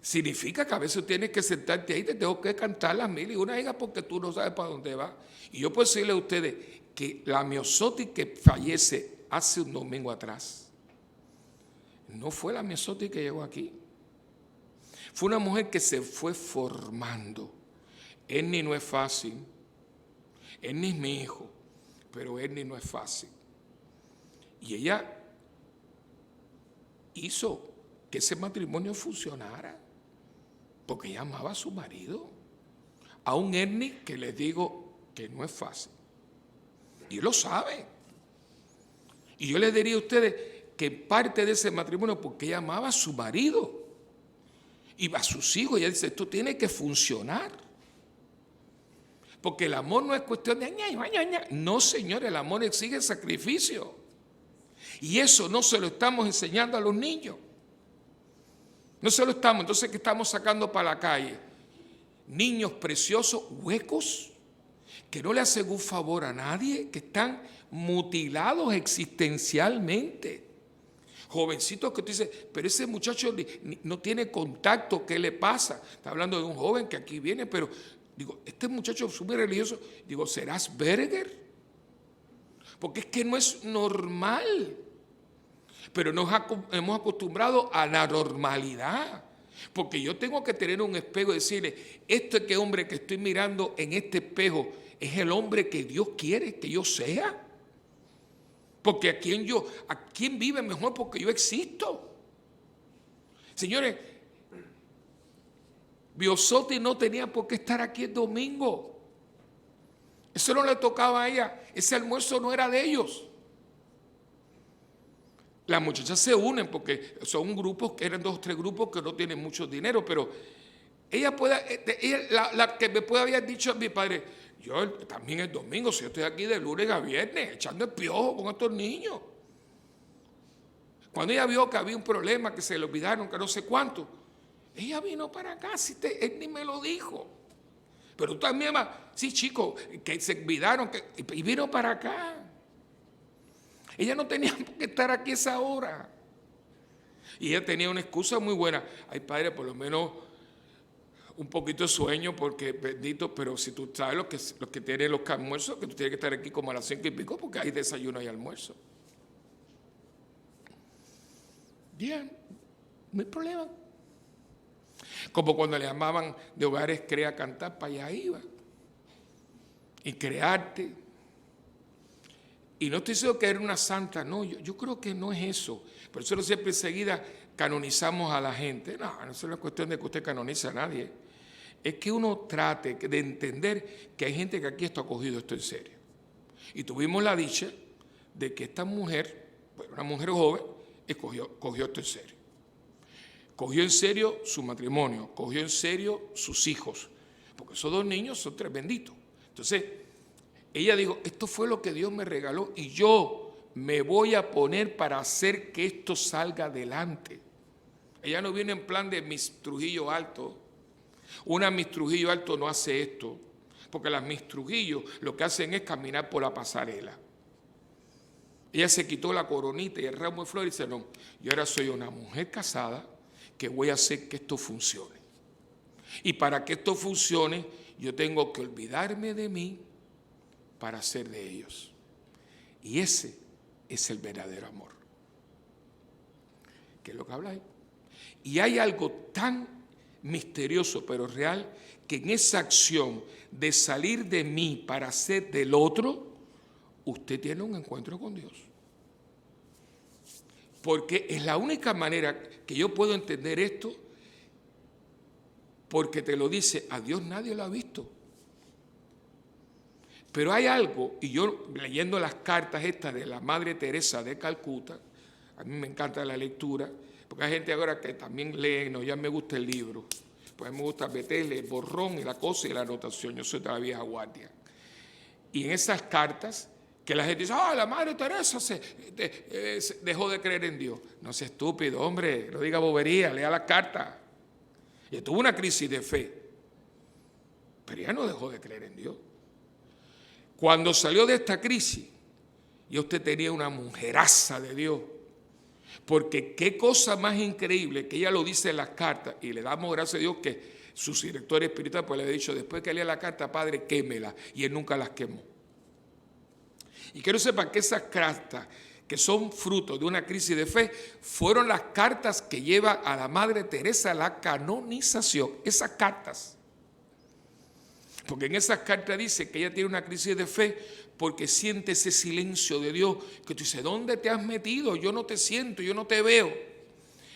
Significa que a veces tienes que sentarte ahí y te tengo que cantar las mil y una hija porque tú no sabes para dónde va. Y yo puedo decirle a ustedes que la Miosote que fallece hace un domingo atrás no fue la Miosote que llegó aquí. Fue una mujer que se fue formando. Ernie no es fácil. Ernie es mi hijo, pero Ernie no es fácil. Y ella hizo que ese matrimonio funcionara, porque ella amaba a su marido. A un Ernie que les digo que no es fácil. Y él lo sabe. Y yo les diría a ustedes que parte de ese matrimonio, porque ella amaba a su marido y a sus hijos, ella dice, esto tiene que funcionar. Porque el amor no es cuestión de no, señor, el amor exige sacrificio. Y eso no se lo estamos enseñando a los niños. No se lo estamos. Entonces, ¿qué estamos sacando para la calle? Niños preciosos, huecos, que no le hacen un favor a nadie, que están mutilados existencialmente. Jovencitos que tú dices, pero ese muchacho no tiene contacto, ¿qué le pasa? Está hablando de un joven que aquí viene, pero digo, este muchacho súper religioso, digo, ¿serás Berger? Porque es que no es normal. Pero nos hemos acostumbrado a la normalidad. Porque yo tengo que tener un espejo y decirle, este hombre que estoy mirando en este espejo es el hombre que Dios quiere que yo sea. Porque a quién vive mejor porque yo existo. Señores, Miosote no tenía por qué estar aquí el domingo. Eso no le tocaba a ella. Ese almuerzo no era de ellos. Las muchachas se unen porque son grupos, eran 2 o 3 grupos que no tienen mucho dinero, pero la que me puede haber dicho a mi padre, yo también el domingo, si yo estoy aquí de lunes a viernes, echando el piojo con estos niños. Cuando ella vio que había un problema, que se le olvidaron, que no sé cuánto, ella vino para acá, él ni me lo dijo. Pero tú también, sí, chico, que se olvidaron, y vino para acá. Ella no tenía por qué estar aquí a esa hora. Y ella tenía una excusa muy buena. Ay, padre, por lo menos un poquito de sueño porque, bendito, pero si tú sabes los que tienen los almuerzos, que tú tienes que estar aquí como a las 5 y pico porque hay desayuno y almuerzo. Bien, no hay problema. Como cuando le llamaban de Hogares Crea Cantar, para allá iba. Y crearte. Y no estoy diciendo que era una santa, no, yo creo que no es eso. Por eso siempre enseguida canonizamos a la gente. No es una cuestión de que usted canonice a nadie. Es que uno trate de entender que hay gente que aquí está cogido esto en serio. Y tuvimos la dicha de que esta mujer, una mujer joven, cogió esto en serio. Cogió en serio su matrimonio, cogió en serio sus hijos, porque esos 2 niños son tremenditos. Entonces, ella dijo, esto fue lo que Dios me regaló y yo me voy a poner para hacer que esto salga adelante. Ella no viene en plan de Miss Trujillo Alto. Una Miss Trujillo Alto no hace esto, porque las Miss Trujillo lo que hacen es caminar por la pasarela. Ella se quitó la coronita y el ramo de flores y dice, no, yo ahora soy una mujer casada que voy a hacer que esto funcione. Y para que esto funcione, yo tengo que olvidarme de mí para hacer de ellos. Y ese es el verdadero amor. ¿Qué es lo que habla ahí? Y hay algo tan misterioso pero real que en esa acción de salir de mí para hacer del otro, usted tiene un encuentro con Dios. Porque es la única manera que yo puedo entender esto, porque te lo dice, a Dios nadie lo ha visto. Pero hay algo, y yo leyendo las cartas estas de la Madre Teresa de Calcuta, a mí me encanta la lectura, porque hay gente ahora que también lee, no, ya me gusta el libro, pues a mí me gusta meterle el borrón y la cosa y la anotación, yo soy de la vieja guardia. Y en esas cartas, que la gente dice, la Madre Teresa se dejó de creer en Dios. No sea estúpido, hombre, no diga bobería, lea las cartas. Ella tuvo una crisis de fe, pero ella no dejó de creer en Dios. Cuando salió de esta crisis, y usted tenía una mujeraza de Dios, porque qué cosa más increíble que ella lo dice en las cartas, y le damos gracias a Dios que su director espiritual pues le ha dicho, después que lea la carta, padre, quémela, y él nunca las quemó. Y quiero sepan que esas cartas, que son fruto de una crisis de fe, fueron las cartas que lleva a la Madre Teresa a la canonización. Esas cartas. Porque en esas cartas dice que ella tiene una crisis de fe porque siente ese silencio de Dios, que tú dices, ¿dónde te has metido? Yo no te siento, yo no te veo.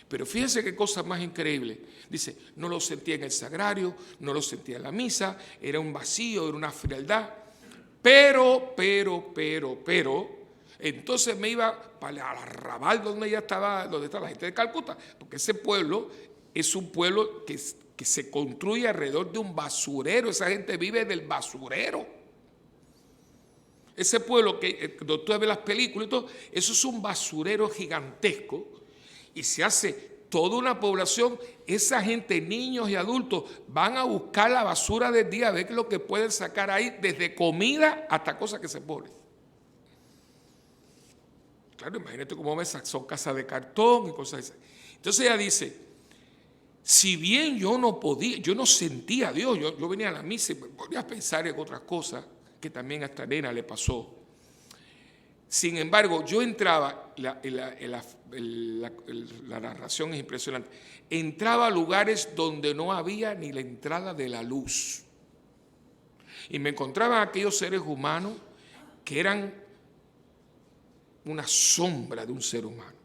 Pero fíjense qué cosa más increíble. Dice, no lo sentía en el sagrario, no lo sentía en la misa, era un vacío, era una frialdad. Pero, entonces me iba al arrabal donde ella estaba, donde está la gente de Calcuta, porque ese pueblo es un pueblo que se construye alrededor de un basurero, esa gente vive del basurero. Ese pueblo que tú ves las películas y todo, eso es un basurero gigantesco y se hace toda una población, esa gente, niños y adultos, van a buscar la basura del día, a ver qué es lo que pueden sacar ahí, desde comida hasta cosas que se ponen. Claro, imagínate cómo son casas de cartón y cosas así. Entonces ella dice, si bien yo no podía, yo no sentía a Dios, yo venía a la misa y volvía a pensar en otras cosas que también a esta nena le pasó. Sin embargo, yo entraba, la narración es impresionante, entraba a lugares donde no había ni la entrada de la luz. Y me encontraba aquellos seres humanos que eran una sombra de un ser humano.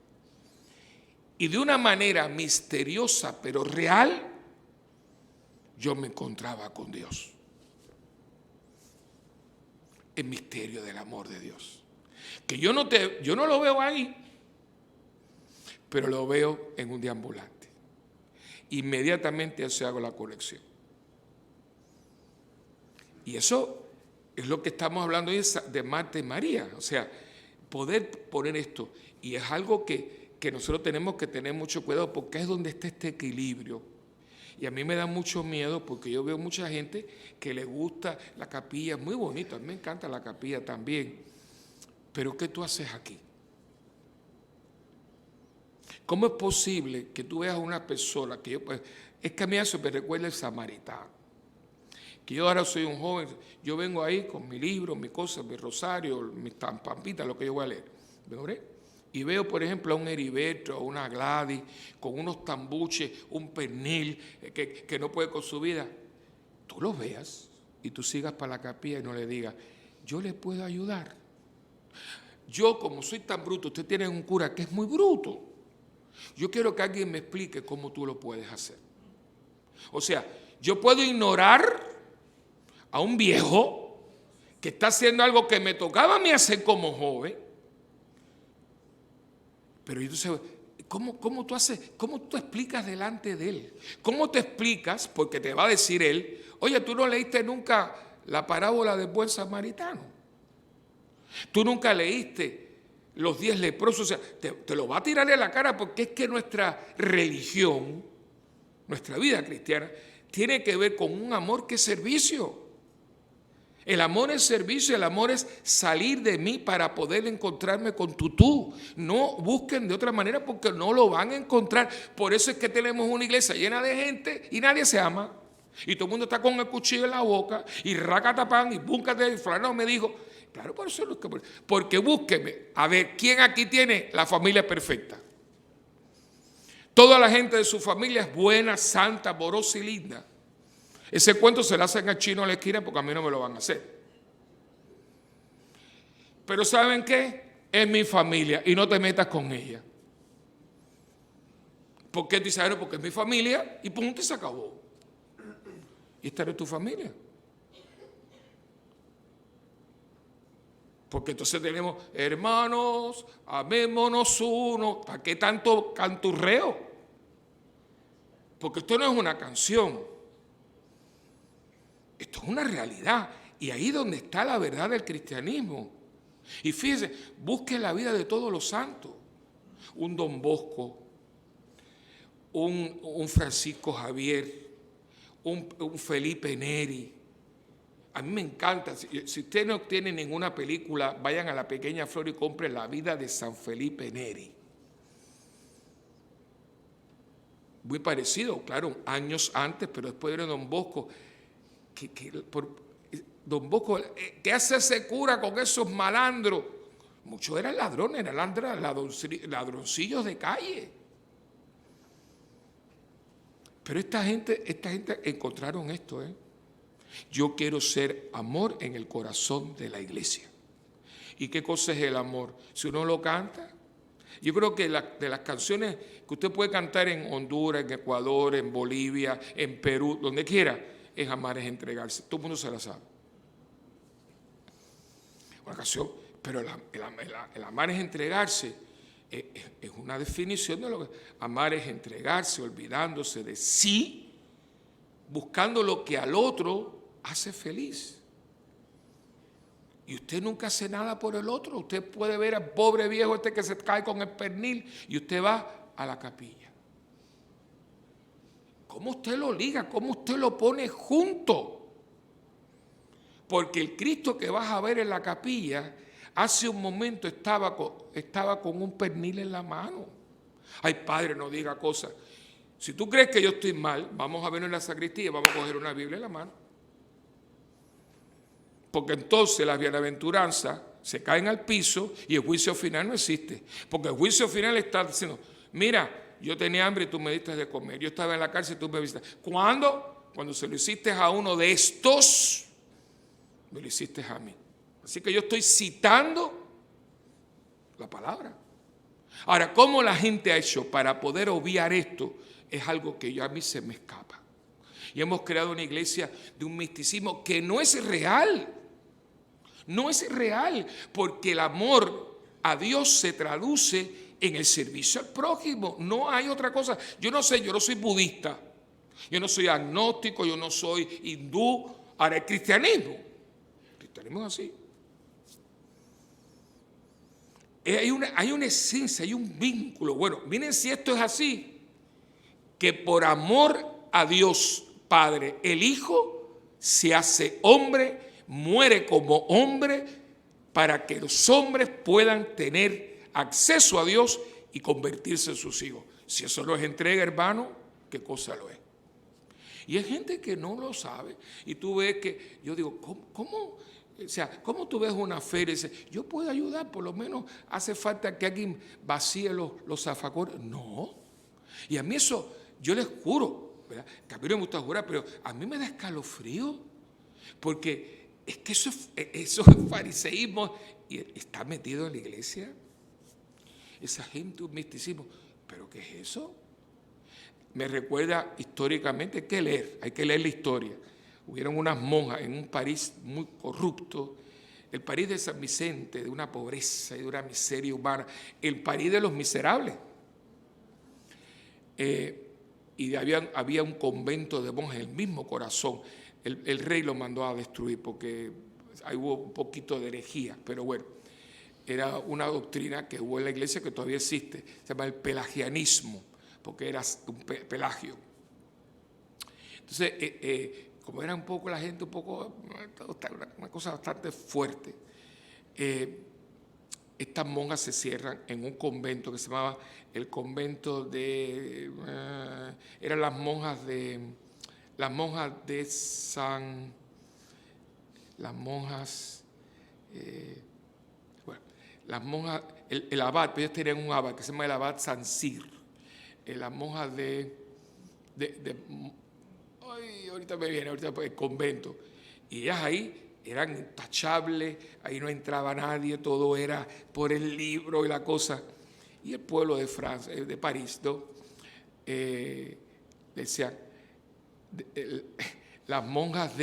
Y de una manera misteriosa pero real, yo me encontraba con Dios. El misterio del amor de Dios. Que yo no lo veo ahí, pero lo veo en un deambulante. Inmediatamente se hago la conexión. Y eso es lo que estamos hablando hoy de Marta y María. O sea, poder poner esto. Y es algo que nosotros tenemos que tener mucho cuidado porque es donde está este equilibrio. Y a mí me da mucho miedo porque yo veo mucha gente que le gusta la capilla, muy bonito, a mí me encanta la capilla también. Pero ¿qué tú haces aquí? ¿Cómo es posible que tú veas a una persona que Es que a mí eso me recuerda el samaritano. Que yo ahora soy un joven, yo vengo ahí con mi libro, mi cosa, mi rosario, mis pampitas, lo que yo voy a leer. ¿Ves? Y veo, por ejemplo, a un Heriberto, a una Gladys, con unos tambuches, un pernil, que no puede con su vida. Tú los veas y tú sigas para la capilla y no le digas, yo le puedo ayudar. Yo, como soy tan bruto, usted tiene un cura que es muy bruto. Yo quiero que alguien me explique cómo tú lo puedes hacer. O sea, yo puedo ignorar a un viejo que está haciendo algo que me tocaba a mí hacer como joven. Pero entonces, ¿cómo tú haces? ¿Cómo tú explicas delante de él? ¿Cómo te explicas? Porque te va a decir él, oye, tú no leíste nunca la parábola del buen samaritano. Tú nunca leíste los 10 leprosos. O sea, te lo va a tirar en la cara porque es que nuestra religión, nuestra vida cristiana, tiene que ver con un amor que es servicio. El amor es servicio, el amor es salir de mí para poder encontrarme con tú. No busquen de otra manera porque no lo van a encontrar. Por eso es que tenemos una iglesia llena de gente y nadie se ama. Y todo el mundo está con el cuchillo en la boca y racatapán y búscate, y fulano me dijo. Claro, por eso es lo que... Porque búsqueme, a ver, ¿quién aquí tiene la familia perfecta? Toda la gente de su familia es buena, santa, amorosa y linda. Ese cuento se lo hacen al chino a la esquina porque a mí no me lo van a hacer. Pero ¿saben qué? Es mi familia y no te metas con ella. ¿Por qué tú dices? Porque es mi familia y punto y se acabó. Y esta no es tu familia. Porque entonces tenemos, hermanos, amémonos uno. ¿Para qué tanto canturreo? Porque esto no es una canción. Esto es una realidad. Y ahí es donde está la verdad del cristianismo. Y fíjense, busque la vida de todos los santos. Un Don Bosco, un Francisco Javier, un Felipe Neri. A mí me encanta. Si usted no tiene ninguna película, vayan a La Pequeña Flor y compren La vida de San Felipe Neri. Muy parecido, claro, años antes, pero después era Don Bosco. Don Bosco, ¿qué hace ese cura con esos malandros? Muchos eran ladrones, ladroncillos de calle. Pero esta gente encontraron esto, Yo quiero ser amor en el corazón de la iglesia. ¿Y qué cosa es el amor? Si uno lo canta, yo creo que de las canciones que usted puede cantar en Honduras, en Ecuador, en Bolivia, en Perú, donde quiera, es amar, es entregarse. Todo el mundo se la sabe. Una canción, pero el amar es entregarse. Es una definición de lo que amar es entregarse, olvidándose de sí, buscando lo que al otro hace feliz. Y usted nunca hace nada por el otro. Usted puede ver al pobre viejo que se cae con el pernil y usted va a la capilla. ¿Cómo usted lo liga? ¿Cómo usted lo pone junto? Porque el Cristo que vas a ver en la capilla, hace un momento estaba con un pernil en la mano. Ay, Padre, no diga cosas. Si tú crees que yo estoy mal, vamos a verlo en la sacristía y vamos a coger una Biblia en la mano. Porque entonces las bienaventuranzas se caen al piso y el juicio final no existe. Porque el juicio final está diciendo, mira, yo tenía hambre y tú me diste de comer. Yo estaba en la cárcel y tú me visitaste. ¿Cuándo? Cuando se lo hiciste a uno de estos, me lo hiciste a mí. Así que yo estoy citando la palabra. Ahora, ¿cómo la gente ha hecho para poder obviar esto? Es algo que a mí se me escapa. Y hemos creado una iglesia de un misticismo que no es real. No es real, porque el amor a Dios se traduce en el servicio al prójimo. No hay otra cosa. Yo no soy budista. Yo no soy agnóstico, yo no soy hindú. Ahora, el cristianismo es así. Hay una esencia, hay un vínculo. Bueno, miren si esto es así, que por amor a Dios Padre, el Hijo se hace hombre, muere como hombre para que los hombres puedan tener acceso a Dios y convertirse en sus hijos. Si eso no es entrega, hermano, ¿qué cosa lo es? Y hay gente que no lo sabe. Y tú ves que, yo digo, ¿cómo? O sea, ¿cómo tú ves una feria y dices, yo puedo ayudar, por lo menos hace falta que alguien vacíe los zafacores? No. Y a mí eso, yo les juro, ¿verdad? Que a mí no me gusta jurar, pero a mí me da escalofrío. Porque es que eso es fariseísmo y está metido en la iglesia. Esa gente, un misticismo. ¿Pero qué es eso? Me recuerda históricamente, hay que leer la historia. Hubieron unas monjas en un París muy corrupto, el París de San Vicente, de una pobreza y de una miseria humana, el París de los miserables. Y había un convento de monjas en el mismo corazón. El rey lo mandó a destruir porque ahí hubo un poquito de herejía, pero bueno, era una doctrina que hubo en la iglesia que todavía existe, se llama el pelagianismo, porque era un Pelagio. Entonces, como era un poco la gente, una cosa bastante fuerte, estas monjas se cierran en un convento que se llamaba el convento de... eran las monjas de San... Las monjas... las monjas... El abad, ellos tenían un abad que se llama el abad San Cyr. Las monjas ahorita me viene, el convento. Y ellas ahí eran intachables, ahí no entraba nadie, todo era por el libro y la cosa. Y el pueblo de Francia, de París, ¿no? Decían, las monjas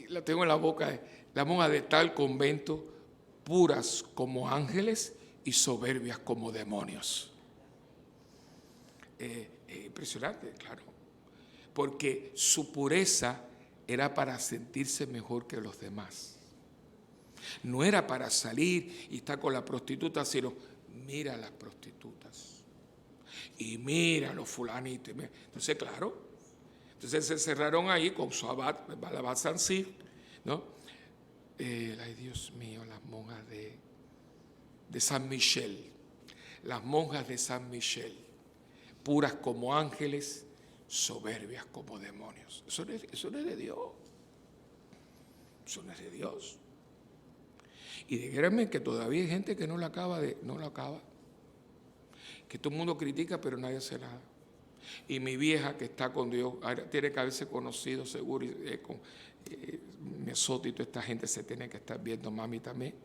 la tengo en la boca, las monjas de tal convento, puras como ángeles y soberbias como demonios. Impresionante, claro, porque su pureza era para sentirse mejor que los demás. No era para salir y estar con la prostituta, sino mira a las prostitutas y mira a los fulanitos. Entonces, claro, entonces se cerraron ahí con su abad, el abad San Cyr, ¿no? Ay, Dios mío, las monjas de San Michel, las monjas de San Michel, puras como ángeles, soberbias como demonios. Eso no es de Dios. Eso no es de Dios. Y díganme que todavía hay gente que no lo acaba. Que todo el mundo critica, pero nadie hace nada. Y mi vieja, que está con Dios, tiene que haberse conocido seguro, con mi azote y toda esta gente se tiene que estar viendo, mami también,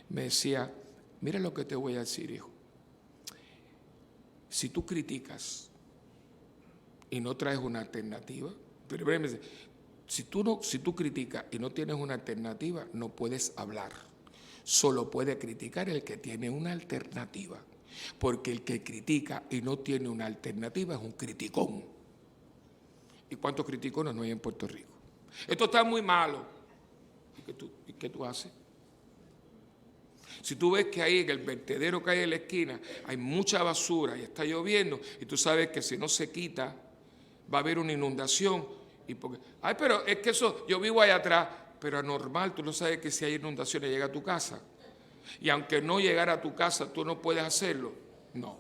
me decía, mira lo que te voy a decir, hijo. Si tú criticas y no traes una alternativa, pero si tú criticas y no tienes una alternativa, no puedes hablar. Solo puede criticar el que tiene una alternativa. Porque el que critica y no tiene una alternativa es un criticón. ¿Y cuántos criticones no hay en Puerto Rico? Esto está muy malo. ¿Y qué tú haces? Si tú ves que ahí en el vertedero que hay en la esquina hay mucha basura y está lloviendo y tú sabes que si no se quita va a haber una inundación. Pero es que eso, yo vivo allá atrás, pero anormal, tú no sabes que si hay inundaciones llega a tu casa. Y aunque no llegara a tu casa, tú no puedes hacerlo. No.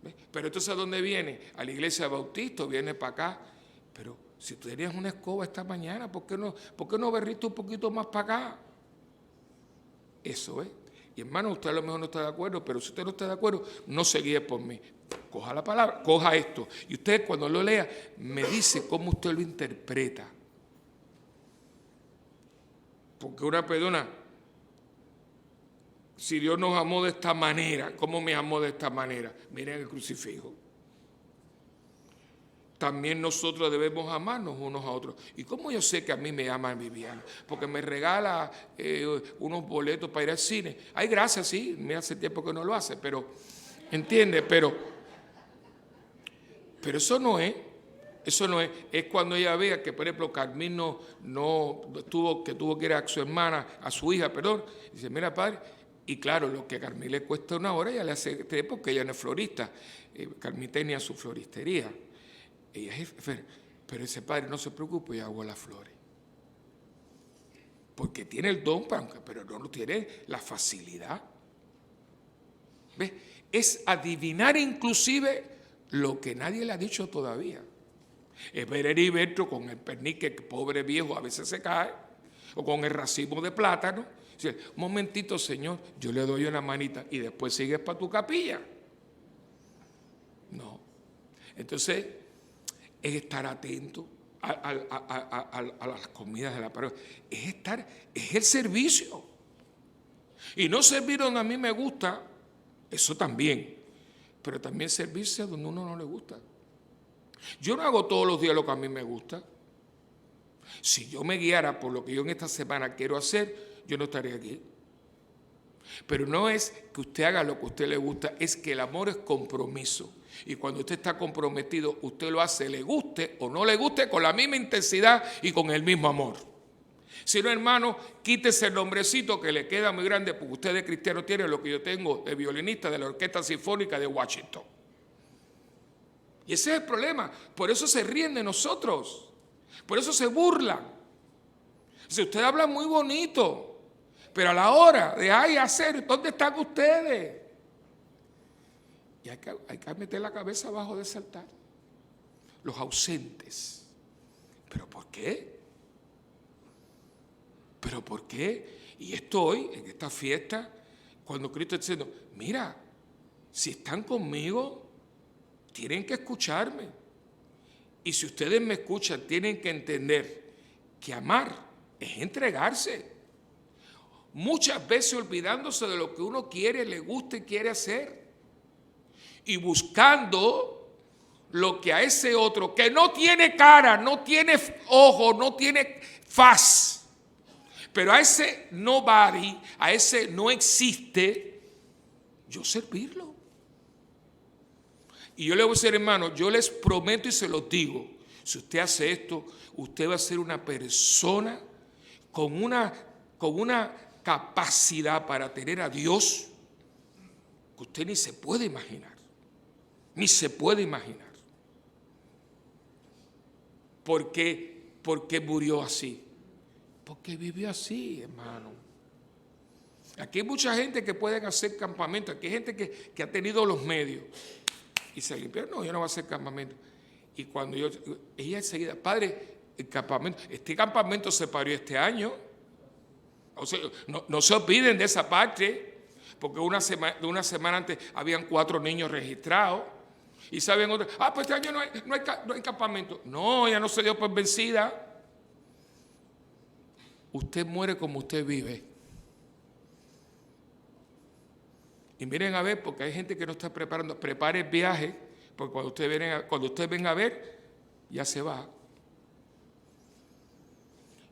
¿Ves? Pero entonces, ¿a dónde viene? A la iglesia bautista, viene para acá. Pero si tú tenías una escoba esta mañana, ¿por qué no berriste un poquito más para acá? Eso es. Y hermano, usted a lo mejor no está de acuerdo, pero si usted no está de acuerdo, no se guíe por mí. Coja la palabra, coja esto. Y usted cuando lo lea, me dice cómo usted lo interpreta. Porque una persona, si Dios nos amó de esta manera, ¿cómo me amó de esta manera? Miren el crucifijo. También nosotros debemos amarnos unos a otros. ¿Y cómo yo sé que a mí me ama Viviana? Porque me regala unos boletos para ir al cine. Ay, gracias, sí, me hace tiempo que no lo hace, pero, ¿entiende? Pero eso no es. Eso no es. Es cuando ella vea que, por ejemplo, Carmín tuvo que ir a su hermana, a su hija, perdón. Y dice, mira, padre, y claro, lo que a Carmín le cuesta una hora, ella le hace 3 porque ella no es florista. Carmín tenía su floristería. Ella es pero ese padre, no se preocupe, yo hago las flores. Porque tiene el don, pero no tiene la facilidad. ¿Ves? Es adivinar inclusive lo que nadie le ha dicho todavía. Es ver a Heriberto con el pernique, que pobre viejo a veces se cae, o con el racimo de plátano. Dice, un momentito, Señor, yo le doy una manita y después sigues para tu capilla. No. Entonces, es estar atento a las comidas de la parroquia. Es el servicio. Y no servir donde a mí me gusta, eso también. Pero también servirse donde a uno no le gusta. Yo no hago todos los días lo que a mí me gusta. Si yo me guiara por lo que yo en esta semana quiero hacer, yo no estaría aquí. Pero no es que usted haga lo que a usted le gusta, es que el amor es compromiso. Y cuando usted está comprometido, usted lo hace, le guste o no le guste, con la misma intensidad y con el mismo amor. Si no, hermano, quítese el nombrecito que le queda muy grande, porque usted de cristiano tiene lo que yo tengo de violinista de la Orquesta Sinfónica de Washington. Y ese es el problema. Por eso se ríen de nosotros. Por eso se burlan. Si usted habla muy bonito, pero a la hora de hacer, ¿dónde están ustedes? Y hay que meter la cabeza abajo de ese altar. Los ausentes. ¿Pero por qué? ¿Pero por qué? Y esto hoy, en esta fiesta, cuando Cristo está diciendo, mira, si están conmigo, tienen que escucharme. Y si ustedes me escuchan, tienen que entender que amar es entregarse. Muchas veces olvidándose de lo que uno quiere, le gusta y quiere hacer. Y buscando lo que a ese otro, que no tiene cara, no tiene ojo, no tiene faz, pero a ese nobody, a ese no existe, yo servirlo. Y yo le voy a decir, hermano, yo les prometo y se los digo, si usted hace esto, usted va a ser una persona con una capacidad para tener a Dios que usted ni se puede imaginar. Ni se puede imaginar. ¿Por qué? ¿Por qué murió así? Porque vivió así, hermano. Aquí hay mucha gente que pueden hacer campamento. Aquí hay gente que ha tenido los medios. Y se limpió. No, yo no voy a hacer campamento. Y cuando ella enseguida, padre, el campamento, este campamento se parió este año. O sea, no se olviden de esa parte. Porque una semana antes habían 4 niños registrados. Y saben otros, pues este año no hay campamento. No, ya no se dio por vencida. Usted muere como usted vive. Y miren a ver, porque hay gente que no está preparando. Prepare el viaje, porque cuando usted venga a ver, ya se va.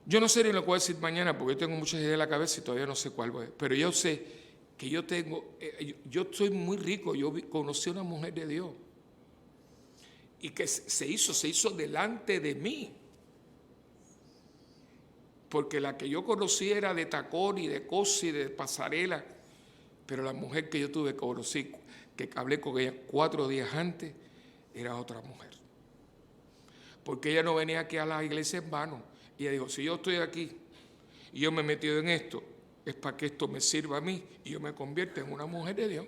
Yo no sé ni lo que voy a decir mañana, porque yo tengo muchas ideas en la cabeza y todavía no sé cuál voy a. Pero yo sé que yo estoy muy rico. Yo conocí a una mujer de Dios. Y que se hizo delante de mí. Porque la que yo conocí era de tacón y de cosa y de pasarela. Pero la mujer que yo conocí, que hablé con ella 4 días antes, era otra mujer. Porque ella no venía aquí a la iglesia en vano. Y ella dijo, si yo estoy aquí y yo me he metido en esto, es para que esto me sirva a mí y yo me convierta en una mujer de Dios.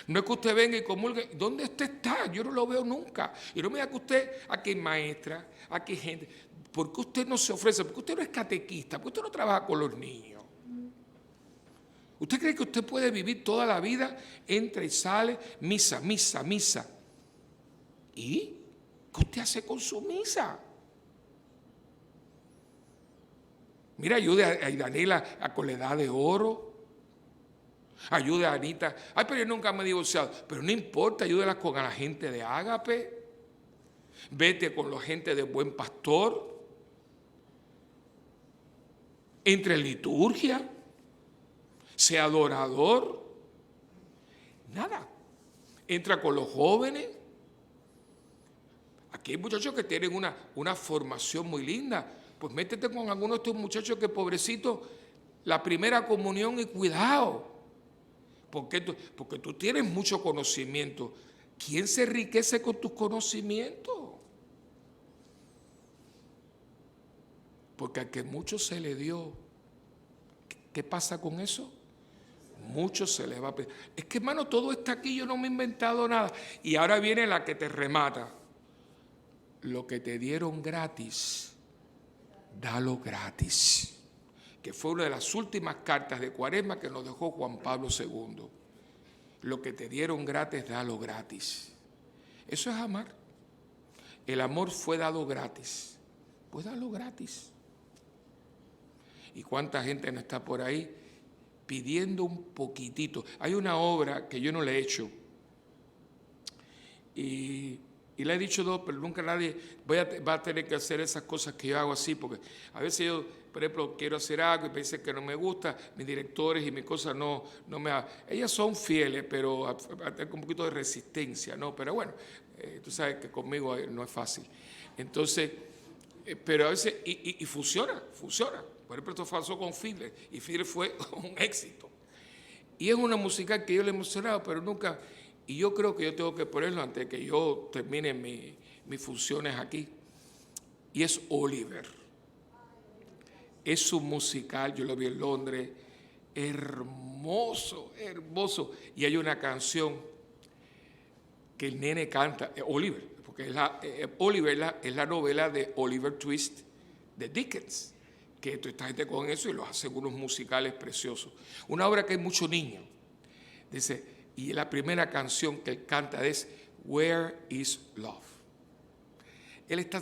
No es que usted venga y comulgue. ¿Dónde usted está? Yo no lo veo nunca. Y no me diga que usted, aquí hay maestra, aquí hay gente. ¿Por qué usted no se ofrece? ¿Por qué usted no es catequista? ¿Por qué usted no trabaja con los niños? ¿Usted cree que usted puede vivir toda la vida, entra y sale, misa? ¿Y qué usted hace con su misa? Mira, ayude a Daniela con la edad de oro. Ayude a Anita. Pero yo nunca me he divorciado. Pero no importa, ayúdela con la gente de Ágape. Vete con la gente de Buen Pastor. Entre en liturgia. Sea adorador. Nada. Entra con los jóvenes. Aquí hay muchachos que tienen una formación muy linda. Pues métete con algunos de estos muchachos que, pobrecitos, la primera comunión y cuidado. Porque tú tienes mucho conocimiento. ¿Quién se enriquece con tus conocimientos? Porque al que mucho se le dio, ¿qué pasa con eso? mucho se les va a pedir. Es que, hermano, todo está aquí, yo no me he inventado nada. Y ahora viene la que te remata. Lo que te dieron gratis, dalo gratis. Que fue una de las últimas cartas de Cuaresma que nos dejó Juan Pablo II. Lo que te dieron gratis, dalo gratis. Eso es amar. El amor fue dado gratis. Pues dalo gratis. ¿Y cuánta gente no está por ahí pidiendo un poquitito? Hay una obra que yo no le he hecho. Y le he dicho dos, pero nunca nadie va a tener que hacer esas cosas que yo hago así, porque a veces yo, por ejemplo, quiero hacer algo y pensé que no me gusta, mis directores y mis cosas no me... Ellas son fieles, pero tengo un poquito de resistencia, ¿no? Pero bueno, tú sabes que conmigo no es fácil. Entonces, pero a veces, y funciona. Por ejemplo, esto pasó con Fiddler, y Fiddler fue un éxito. Y es una musical que yo le he emocionado, pero nunca... Y yo creo que yo tengo que ponerlo antes de que yo termine mis funciones aquí. Y es Oliver. Es un musical, yo lo vi en Londres, hermoso. Y hay una canción que el nene canta, Oliver, porque Oliver es la novela de Oliver Twist de Dickens, que esta gente con eso y lo hacen unos musicales preciosos. Una obra que hay muchos niños. Dice... Y la primera canción que él canta es Where is Love. Él está,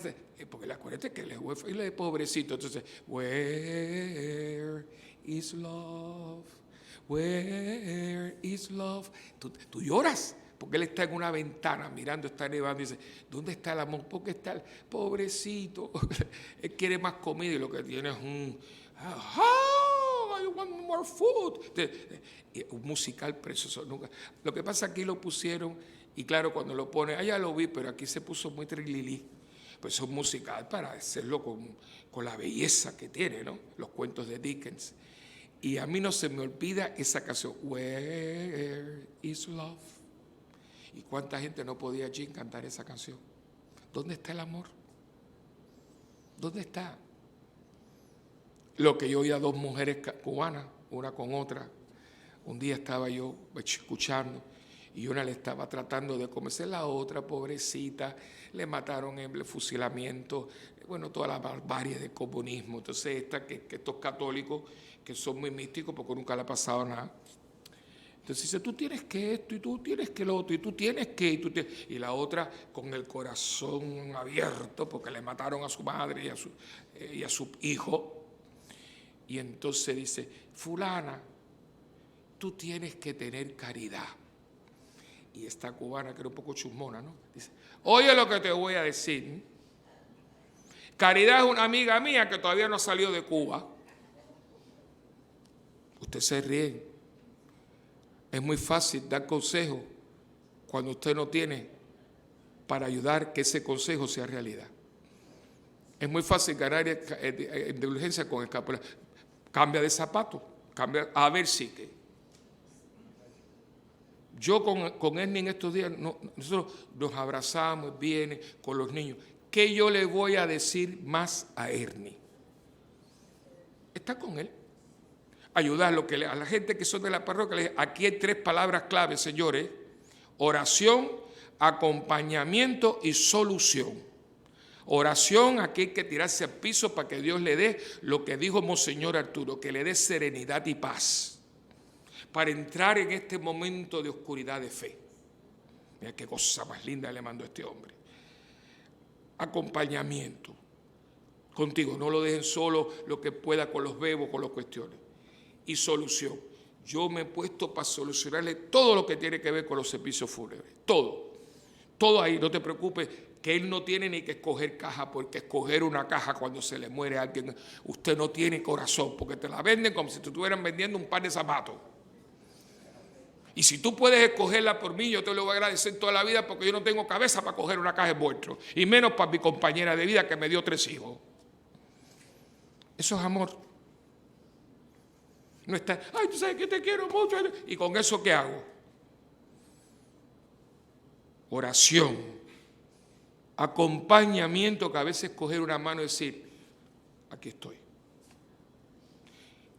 porque acuérdate que él es pobrecito, entonces, Where is Love, Where is Love. Tú lloras, porque él está en una ventana mirando, está nevando y dice, ¿dónde está el amor? Porque está el pobrecito. Él quiere más comida y lo que tiene es un... I want more food. Un musical precioso. Lo que pasa aquí lo pusieron, y claro, cuando lo pone, allá lo vi, pero aquí se puso muy trililí. Pues es un musical para hacerlo con la belleza que tiene, ¿no? Los cuentos de Dickens. Y a mí no se me olvida esa canción, Where is Love. ¿Y cuánta gente no podía allí cantar esa canción? ¿Dónde está el amor? ¿Dónde está? Lo que yo oía a dos mujeres cubanas, una con otra. Un día estaba yo escuchando y una le estaba tratando de comerse, la otra, pobrecita, le mataron en el fusilamiento, bueno, toda la barbarie del comunismo. Entonces que estos católicos que son muy místicos porque nunca le ha pasado nada. Entonces dice, tú tienes que esto y tú tienes que lo otro y tú tienes que... Y la otra con el corazón abierto porque le mataron a su madre y a su hijo. Y entonces dice, fulana, tú tienes que tener caridad. Y esta cubana, que era un poco chusmona, ¿no? Dice, oye lo que te voy a decir. Caridad es una amiga mía que todavía no salió de Cuba. Usted se ríe. Es muy fácil dar consejo cuando usted no tiene para ayudar que ese consejo sea realidad. Es muy fácil ganar indulgencia con el capo. Cambia de zapato, cambia, a ver si que. Yo con Ernie en estos días, nosotros nos abrazamos, viene con los niños. ¿Qué yo le voy a decir más a Ernie? Está con él. Ayudarlo, a la gente que son de la parroquia, aquí hay 3 palabras claves, señores. Oración, acompañamiento y solución. Oración, aquí hay que tirarse al piso para que Dios le dé lo que dijo Monseñor Arturo, que le dé serenidad y paz para entrar en este momento de oscuridad de fe. Mira qué cosa más linda le mandó este hombre. Acompañamiento contigo, no lo dejen solo lo que pueda con los bebos, con las cuestiones. Y solución. Yo me he puesto para solucionarle todo lo que tiene que ver con los servicios fúnebres. Todo ahí, no te preocupes, que él no tiene ni que escoger caja, porque escoger una caja cuando se le muere a alguien, usted no tiene corazón, porque te la venden como si te estuvieran vendiendo un par de zapatos. Y si tú puedes escogerla por mí, yo te lo voy a agradecer toda la vida, porque yo no tengo cabeza para coger una caja de vuestro, y menos para mi compañera de vida que me dio 3 hijos. Eso es amor. No está, ay, tú sabes que te quiero mucho, y con eso ¿qué hago? Oración. Acompañamiento, que a veces coger una mano y decir, aquí estoy.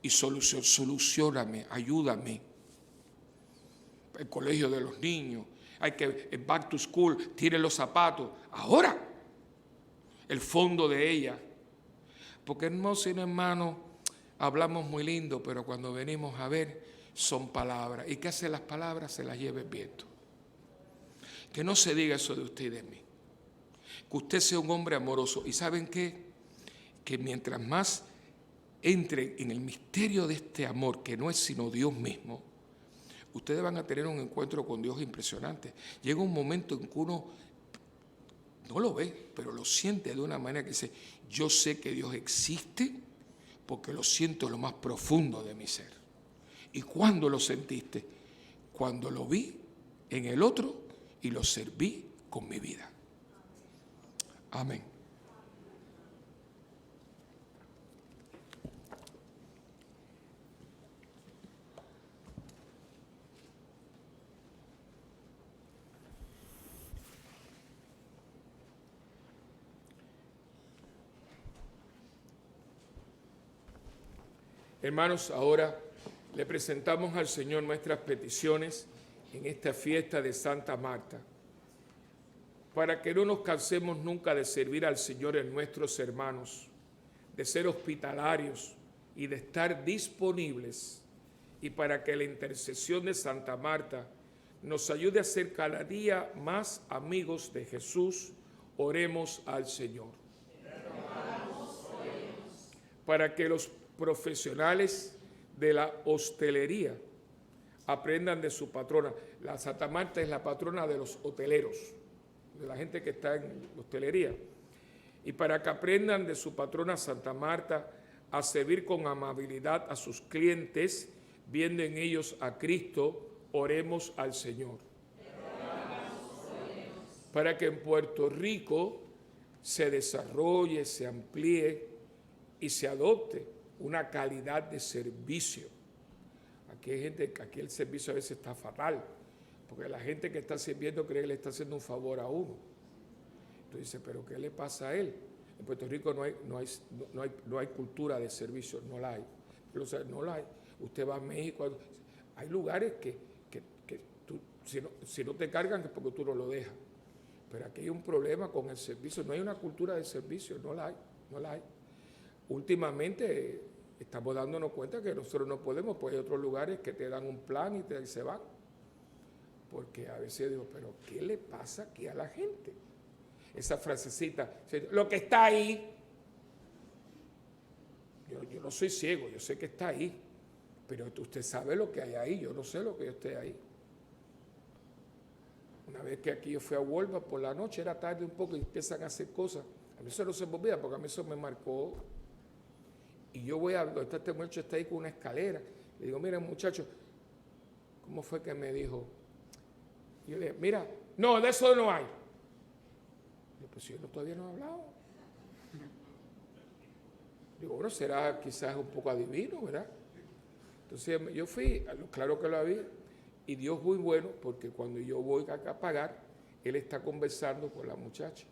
Y solucioname, ayúdame. el colegio de los niños, hay que back to school, tire los zapatos. Ahora, el fondo de ella. Porque hermanos, hablamos muy lindo, pero cuando venimos a ver, son palabras. ¿Y qué hacen las palabras? Se las lleva el viento. Que no se diga eso de usted y de mí. Que usted sea un hombre amoroso. ¿Y saben qué? Que mientras más entre en el misterio de este amor, que no es sino Dios mismo, ustedes van a tener un encuentro con Dios impresionante. Llega un momento en que uno no lo ve, pero lo siente de una manera que dice, yo sé que Dios existe porque lo siento en lo más profundo de mi ser. ¿Y cuándo lo sentiste? Cuando lo vi en el otro y lo serví con mi vida. Amén. Hermanos, ahora le presentamos al Señor nuestras peticiones en esta fiesta de Santa Marta, para que no nos cansemos nunca de servir al Señor en nuestros hermanos, de ser hospitalarios y de estar disponibles, y para que la intercesión de Santa Marta nos ayude a ser cada día más amigos de Jesús. Oremos al Señor. Para que los profesionales de la hostelería aprendan de su patrona. La Santa Marta es la patrona de los hoteleros, de la gente que está en hostelería. Y para que aprendan de su patrona Santa Marta a servir con amabilidad a sus clientes, viendo en ellos a Cristo, oremos al Señor. Para que en Puerto Rico se desarrolle, se amplíe y se adopte una calidad de servicio. Aquí hay gente, aquí el servicio a veces está fatal, porque la gente que está sirviendo cree que le está haciendo un favor a uno. Entonces dice, ¿pero qué le pasa a él? En Puerto Rico no hay cultura de servicio, no la hay. No la hay. Usted va a México, hay lugares que tú, si no te cargan es porque tú no lo dejas. Pero aquí hay un problema con el servicio, no hay una cultura de servicio, no la hay. Últimamente estamos dándonos cuenta que nosotros no podemos, pues hay otros lugares que te dan un plan y se van. Porque a veces digo, pero ¿qué le pasa aquí a la gente? Esa frasecita, lo que está ahí, yo no soy ciego, yo sé que está ahí, pero usted sabe lo que hay ahí, yo no sé lo que yo esté ahí. Una vez que aquí yo fui a Walmart por la noche, era tarde un poco y empiezan a hacer cosas. A mí eso no se me olvida porque a mí eso me marcó. Y yo voy a donde está este muchacho, está ahí con una escalera. Le digo, mira muchacho, ¿cómo fue que me dijo? Y yo le dije, mira, no, de eso no hay. Y yo, pues yo todavía no he hablado. Digo, bueno, será quizás un poco adivino, ¿verdad? Entonces yo fui, claro que lo había, y Dios es muy bueno, porque cuando yo voy acá a pagar, Él está conversando con la muchacha.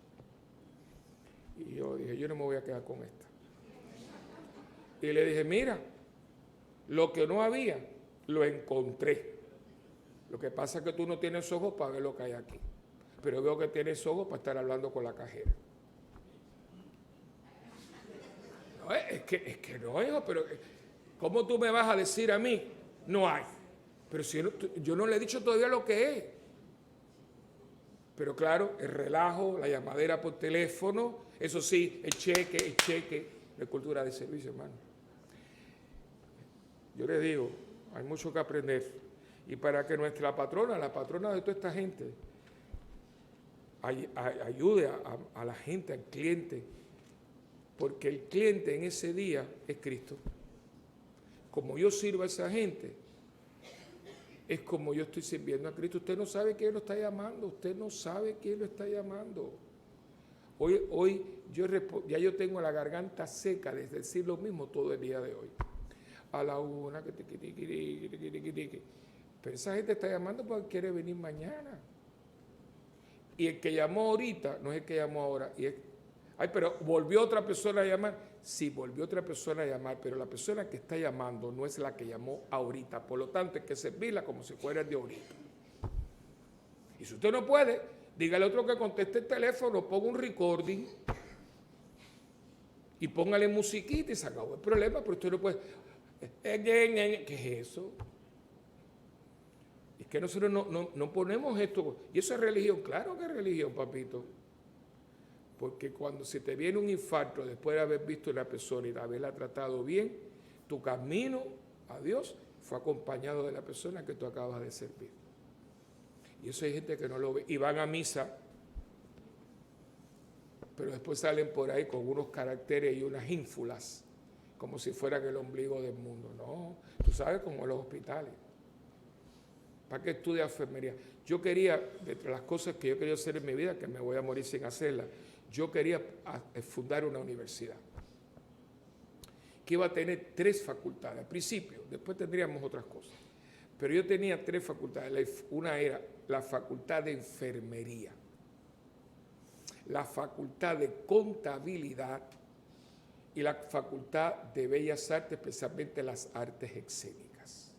Y yo dije, yo no me voy a quedar con esta. Y le dije, mira, lo que no había, lo encontré. Lo que pasa es que tú no tienes ojos para ver lo que hay aquí. Pero veo que tienes ojos para estar hablando con la cajera. No, es que no, hijo, pero ¿cómo tú me vas a decir a mí? No hay. Pero si yo no le he dicho todavía lo que es. Pero claro, el relajo, la llamadera por teléfono, eso sí, el cheque, la cultura de servicio, hermano. Yo les digo, hay mucho que aprender. Y para que nuestra patrona, la patrona de toda esta gente, ayude a la gente, al cliente, porque el cliente en ese día es Cristo. Como yo sirvo a esa gente, es como yo estoy sirviendo a Cristo. Usted no sabe quién lo está llamando, usted no sabe quién lo está llamando. Hoy ya yo tengo la garganta seca de decir lo mismo todo el día de hoy. A la una, que pero esa gente está llamando porque quiere venir mañana. Y el que llamó ahorita no es el que llamó ahora. Pero volvió otra persona a llamar. Sí, volvió otra persona a llamar, pero la persona que está llamando no es la que llamó ahorita. Por lo tanto, hay que servirla como si fuera el de ahorita. Y si usted no puede, dígale a otro que conteste el teléfono, ponga un recording y póngale musiquita y se acabó el problema, pero usted no puede. ¿Qué es eso? Es que nosotros no ponemos esto. ¿Y eso es religión? Claro que es religión, papito. Porque cuando se te viene un infarto después de haber visto a una persona y de haberla tratado bien, tu camino a Dios fue acompañado de la persona que tú acabas de servir. Y eso hay gente que no lo ve. Y van a misa, pero después salen por ahí con unos caracteres y unas ínfulas, como si fueran el ombligo del mundo. No, tú sabes, como en los hospitales. ¿Para qué estudia enfermería? Yo quería, entre las cosas que yo quería hacer en mi vida, que me voy a morir sin hacerlas, yo quería fundar una universidad que iba a tener 3 facultades, al principio, después tendríamos otras cosas. Pero yo tenía 3 facultades. Una era la facultad de enfermería, la facultad de contabilidad y la facultad de bellas artes, especialmente las artes escénicas.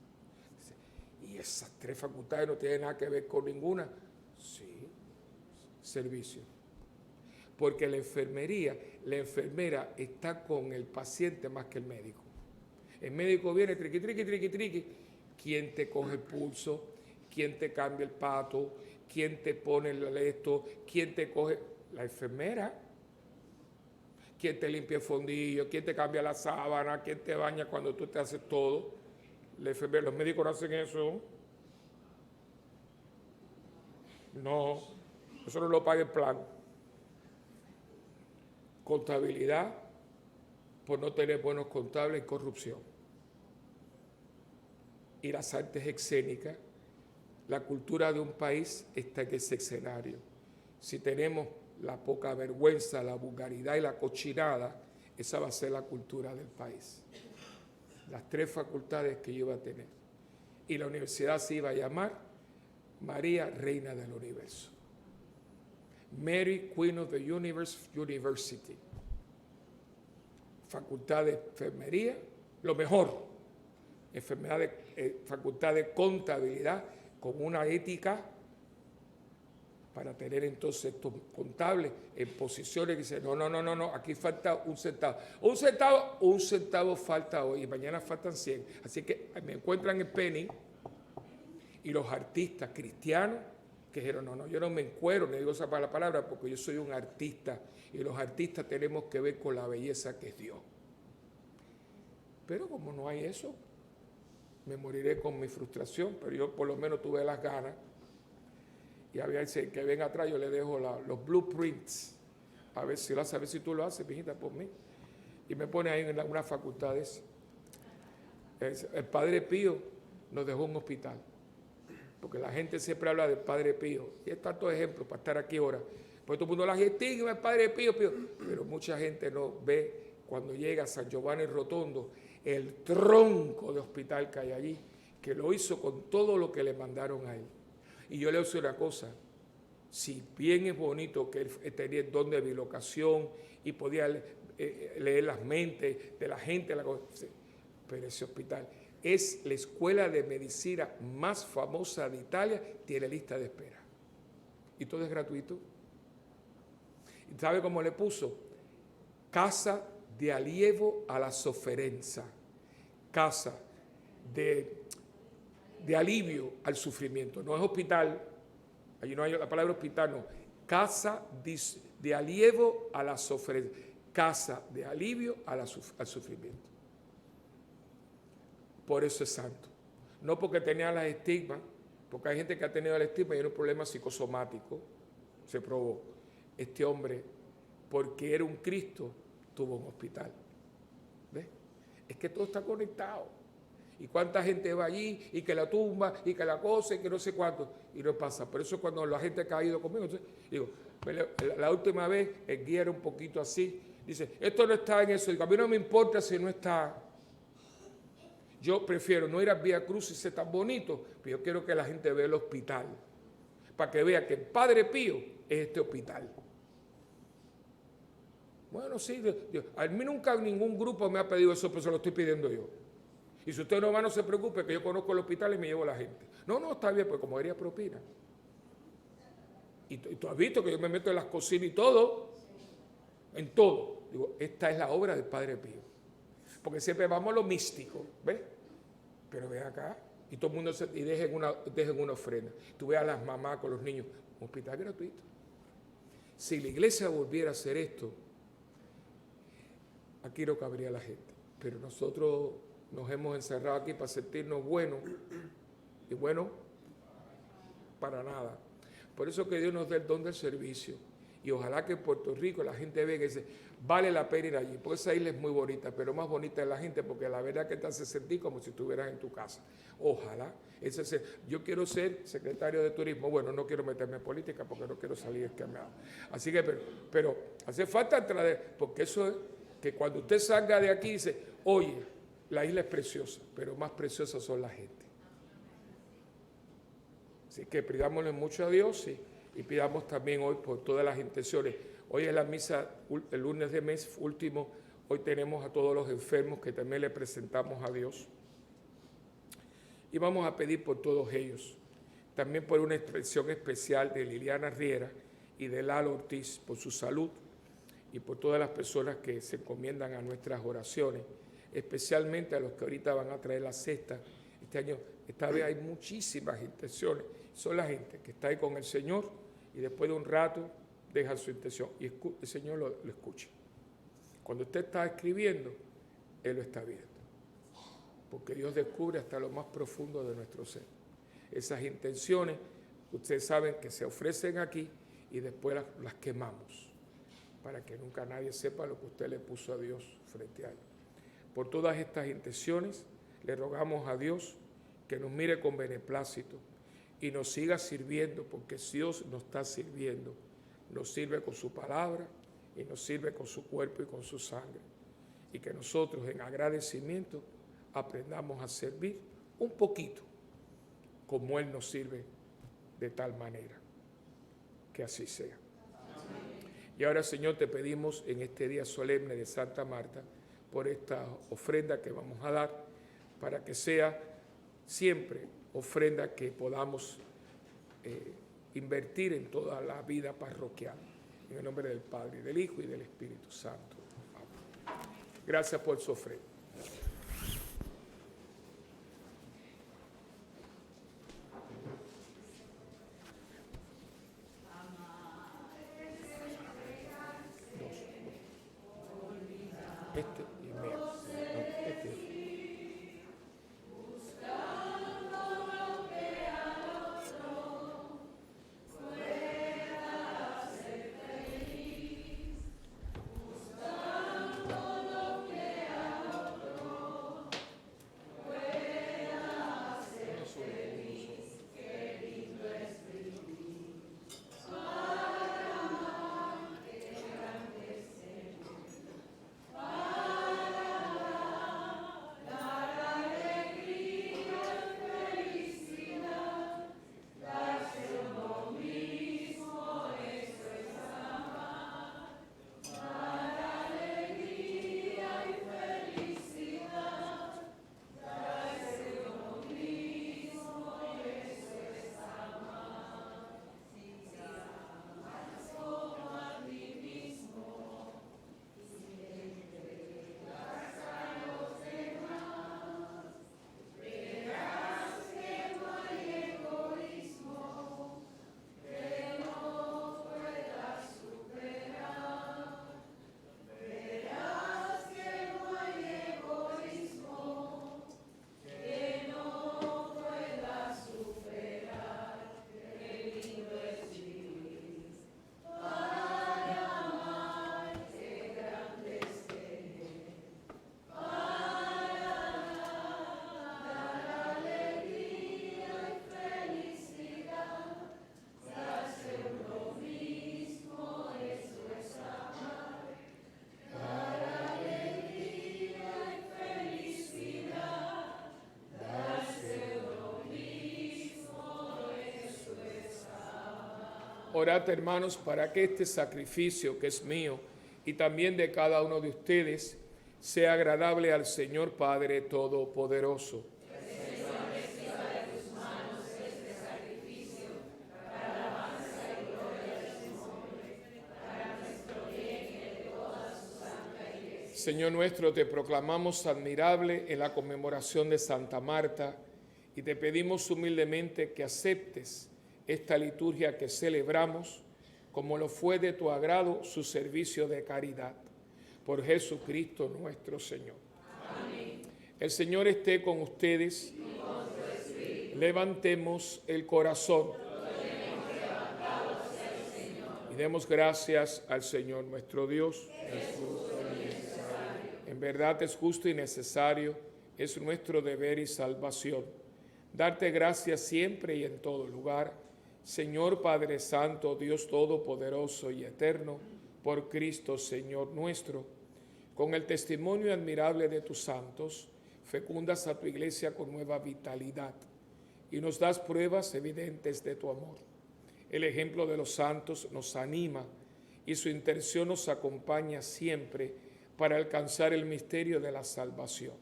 Y esas 3 facultades no tienen nada que ver con ninguna. Sí, servicio. Porque la enfermera está con el paciente más que el médico. El médico viene, triqui, triqui, triqui, triqui. ¿Quién te coge el pulso? ¿Quién te cambia el pato? ¿Quién te pone esto? ¿Quién te coge? La enfermera. ¿Quién te limpia el fondillo? ¿Quién te cambia la sábana? ¿Quién te baña cuando tú te haces todo? La enfermera. Los médicos no hacen eso. No, eso no lo paga el plan. Contabilidad, por no tener buenos contables, y corrupción. Y las artes escénicas, la cultura de un país está en ese escenario. Si tenemos la poca vergüenza, la vulgaridad y la cochinada, esa va a ser la cultura del país. Las 3 facultades que yo iba a tener. Y la universidad se iba a llamar María, Reina del Universo. Mary, Queen of the Universe University. Facultad de enfermería, lo mejor. Facultad de contabilidad, con una ética para tener entonces estos contables en posiciones que dicen, no, aquí falta un centavo. Un centavo falta hoy y mañana faltan 100. Así que me encuentran el penny y los artistas cristianos que dijeron, no, yo no me encuero, ni digo esa palabra porque yo soy un artista y los artistas tenemos que ver con la belleza que es Dios. Pero como no hay eso, me moriré con mi frustración, pero yo por lo menos tuve las ganas. Y a ver que ven atrás, yo le dejo los blueprints, a ver si tú lo haces, mijita, por mí. Y me pone ahí en unas facultades. El Padre Pío nos dejó un hospital. Porque la gente siempre habla del Padre Pío. Y hay tantos ejemplos para estar aquí ahora. Pues todo el mundo la estigma, el Padre Pío. Pero mucha gente no ve cuando llega a San Giovanni Rotondo el tronco de hospital que hay allí, que lo hizo con todo lo que le mandaron a él. Y yo le digo una cosa, si bien es bonito que él tenía el don de bilocación y podía leer las mentes de la gente, pero ese hospital es la escuela de medicina más famosa de Italia, tiene lista de espera. Y todo es gratuito. ¿Y sabe cómo le puso? Casa de allievo a la sofferenza. Casa de alivio al sufrimiento. No es hospital, allí no hay la palabra hospital, no. Casa de allievo a la sofferenza. Casa de alivio al sufrimiento. Por eso es santo. No porque tenía las estigmas, porque hay gente que ha tenido el estigma y era un problema psicosomático, se probó. Este hombre, porque era un Cristo, tuvo un hospital. ¿Ves? Es que todo está conectado. Y cuánta gente va allí y que la tumba y que la cosa y que no sé cuánto. Y no pasa. Por eso cuando la gente ha caído conmigo, entonces, digo, la última vez el guía era un poquito así. Dice, esto no está en eso. Digo, a mí no me importa si no está. Yo prefiero no ir al Vía Cruz y ser tan bonito, pero yo quiero que la gente vea el hospital. Para que vea que el Padre Pío es este hospital. Bueno, sí, a mí nunca ningún grupo me ha pedido eso, pero se lo estoy pidiendo yo. Y si usted no va, no se preocupe, que yo conozco el hospital y me llevo a la gente. No, está bien, pues como haría propina. Y tú has visto que yo me meto en las cocinas y todo, en todo. Digo, esta es la obra del Padre Pío. Porque siempre vamos a lo místico, ¿ves? Pero ve acá, y todo el mundo dejen una ofrenda. Tú ves a las mamás con los niños, un hospital gratuito. Si la iglesia volviera a hacer esto, aquí no cabría la gente. Pero nosotros nos hemos encerrado aquí para sentirnos buenos, y bueno, para nada. Por eso que Dios nos dé el don del servicio. Y ojalá que en Puerto Rico la gente vea que dice, vale la pena ir allí, porque esa isla es muy bonita, pero más bonita es la gente, porque la verdad que te hace sentir como si estuvieras en tu casa. Ojalá. Yo quiero ser secretario de turismo, bueno, no quiero meterme en política porque no quiero salir esquemado. Así que, pero hace falta entrar, porque eso es que cuando usted salga de aquí dice, oye, la isla es preciosa, pero más preciosas son la gente. Así que pidámosle mucho a Dios y pidamos también hoy por todas las intenciones. Hoy es la misa, el lunes de mes último, hoy tenemos a todos los enfermos que también le presentamos a Dios. Y vamos a pedir por todos ellos. También por una expresión especial de Liliana Riera y de Lalo Ortiz, por su salud y por todas las personas que se encomiendan a nuestras oraciones, especialmente a los que ahorita van a traer la cesta. Este año, esta vez hay muchísimas intenciones. Son la gente que está ahí con el Señor y después de un rato deja su intención y el Señor lo escucha. Cuando usted está escribiendo, Él lo está viendo. Porque Dios descubre hasta lo más profundo de nuestro ser. Esas intenciones, ustedes saben que se ofrecen aquí y después las quemamos, para que nunca nadie sepa lo que usted le puso a Dios frente a Él. Por todas estas intenciones, le rogamos a Dios que nos mire con beneplácito y nos siga sirviendo, porque Dios nos está sirviendo. Nos sirve con su palabra y nos sirve con su cuerpo y con su sangre. Y que nosotros en agradecimiento aprendamos a servir un poquito como Él nos sirve de tal manera. Que así sea. Y ahora, Señor, te pedimos en este día solemne de Santa Marta por esta ofrenda que vamos a dar, para que sea siempre ofrenda que podamos invertir en toda la vida parroquial. En el nombre del Padre, del Hijo y del Espíritu Santo. Amén. Gracias por su ofrenda. Este y el mío. No, este. Orad, hermanos, para que este sacrificio que es mío y también de cada uno de ustedes sea agradable al Señor Padre Todopoderoso. Señor nuestro, te proclamamos admirable en la conmemoración de Santa Marta y te pedimos humildemente que aceptes esta liturgia que celebramos como lo fue de tu agrado su servicio de caridad. Por Jesucristo nuestro Señor. Amén. El Señor esté con ustedes. Y con tu espíritu. Levantemos el corazón. Y demos gracias al Señor nuestro Dios. En verdad es justo y necesario, es nuestro deber y salvación. Darte gracias siempre y en todo lugar, Señor Padre Santo, Dios Todopoderoso y Eterno, por Cristo Señor nuestro. Con el testimonio admirable de tus santos, fecundas a tu iglesia con nueva vitalidad y nos das pruebas evidentes de tu amor. El ejemplo de los santos nos anima y su intención nos acompaña siempre para alcanzar el misterio de la salvación.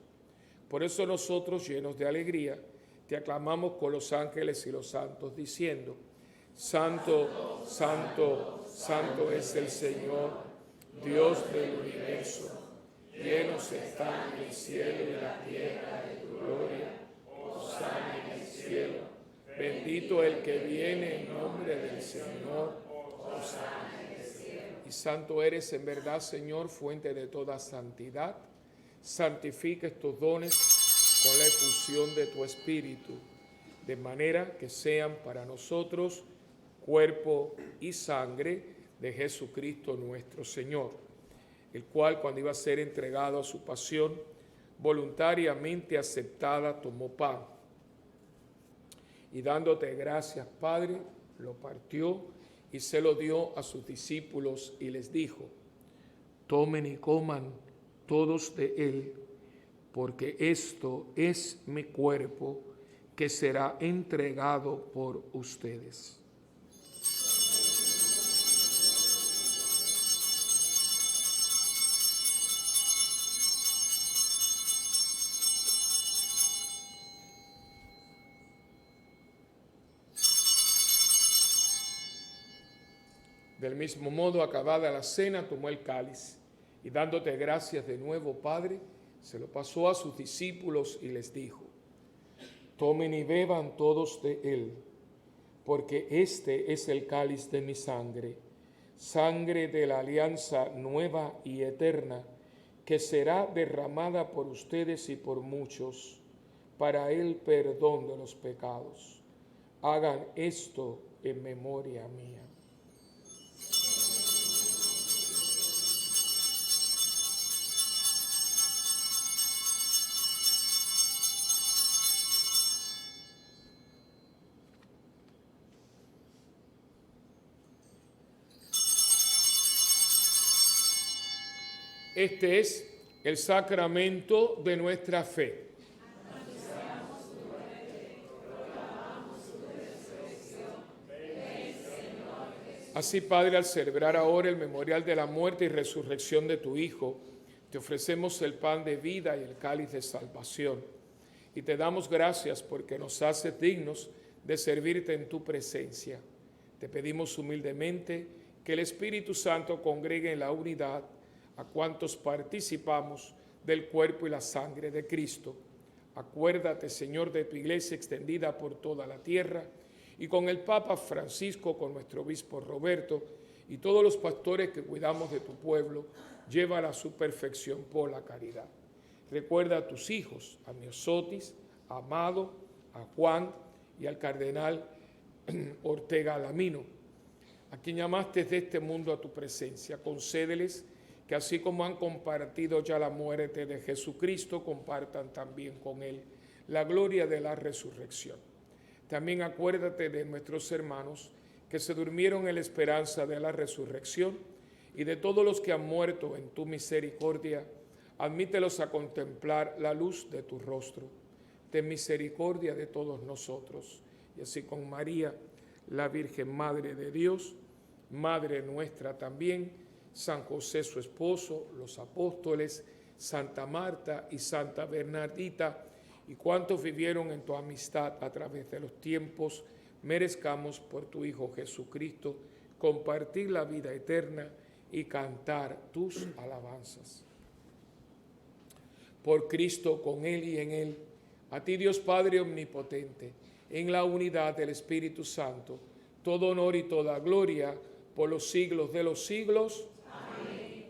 Por eso nosotros, llenos de alegría, te aclamamos con los ángeles y los santos, diciendo: Santo, santo, santo es el Señor, Dios del universo. Llenos están el cielo y la tierra de tu gloria. Hosana en el cielo. Bendito el que viene en nombre del Señor. Hosana en el cielo. Y santo eres en verdad, Señor, fuente de toda santidad. Santifica estos dones con la efusión de tu Espíritu, de manera que sean para nosotros cuerpo y sangre de Jesucristo nuestro Señor, el cual, cuando iba a ser entregado a su pasión, voluntariamente aceptada, tomó pan y dándote gracias, Padre, lo partió y se lo dio a sus discípulos y les dijo: tomen y coman todos de él, porque esto es mi cuerpo que será entregado por ustedes. Del mismo modo, acabada la cena, tomó el cáliz y dándote gracias de nuevo, Padre, se lo pasó a sus discípulos y les dijo: tomen y beban todos de él, porque este es el cáliz de mi sangre, sangre de la alianza nueva y eterna, que será derramada por ustedes y por muchos, para el perdón de los pecados. Hagan esto en memoria mía. Este es el sacramento de nuestra fe. Así, Padre, al celebrar ahora el memorial de la muerte y resurrección de tu Hijo, te ofrecemos el pan de vida y el cáliz de salvación. Y te damos gracias porque nos haces dignos de servirte en tu presencia. Te pedimos humildemente que el Espíritu Santo congregue en la unidad a cuantos participamos del cuerpo y la sangre de Cristo. Acuérdate, Señor, de tu iglesia extendida por toda la tierra, y con el Papa Francisco, con nuestro obispo Roberto, y todos los pastores que cuidamos de tu pueblo, llévala a su perfección por la caridad. Recuerda a tus hijos, a Miosotis, a Amado, a Juan y al cardenal Ortega Alamino, a quien llamaste de este mundo a tu presencia. Concédeles que así como han compartido ya la muerte de Jesucristo, compartan también con él la gloria de la resurrección. También acuérdate de nuestros hermanos que se durmieron en la esperanza de la resurrección y de todos los que han muerto en tu misericordia, admítelos a contemplar la luz de tu rostro. Ten misericordia de todos nosotros. Y así con María, la Virgen Madre de Dios, Madre nuestra también, San José su esposo, los apóstoles, Santa Marta y Santa Bernardita, y cuantos vivieron en tu amistad a través de los tiempos, merezcamos por tu Hijo Jesucristo compartir la vida eterna y cantar tus alabanzas. por Cristo, con Él y en Él. A ti, Dios Padre omnipotente, en la unidad del Espíritu Santo, todo honor y toda gloria por los siglos de los siglos. Amén.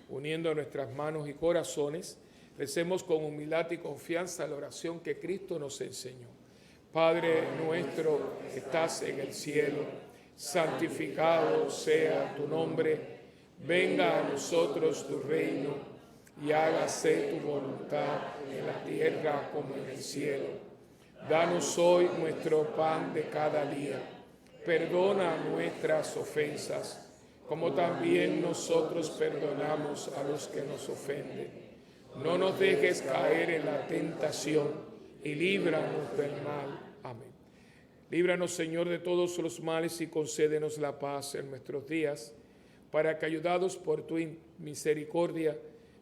Uniendo nuestras manos y corazones, recemos con humildad y confianza la oración que Cristo nos enseñó. Padre nuestro que estás en el cielo, santificado sea tu nombre. Venga a nosotros tu reino y hágase tu voluntad en la tierra como en el cielo. Danos hoy nuestro pan de cada día. Perdona nuestras ofensas, como también nosotros perdonamos a los que nos ofenden. No nos dejes caer en la tentación y líbranos del mal. Amén. Líbranos, Señor, de todos los males y concédenos la paz en nuestros días, para que, ayudados por tu misericordia,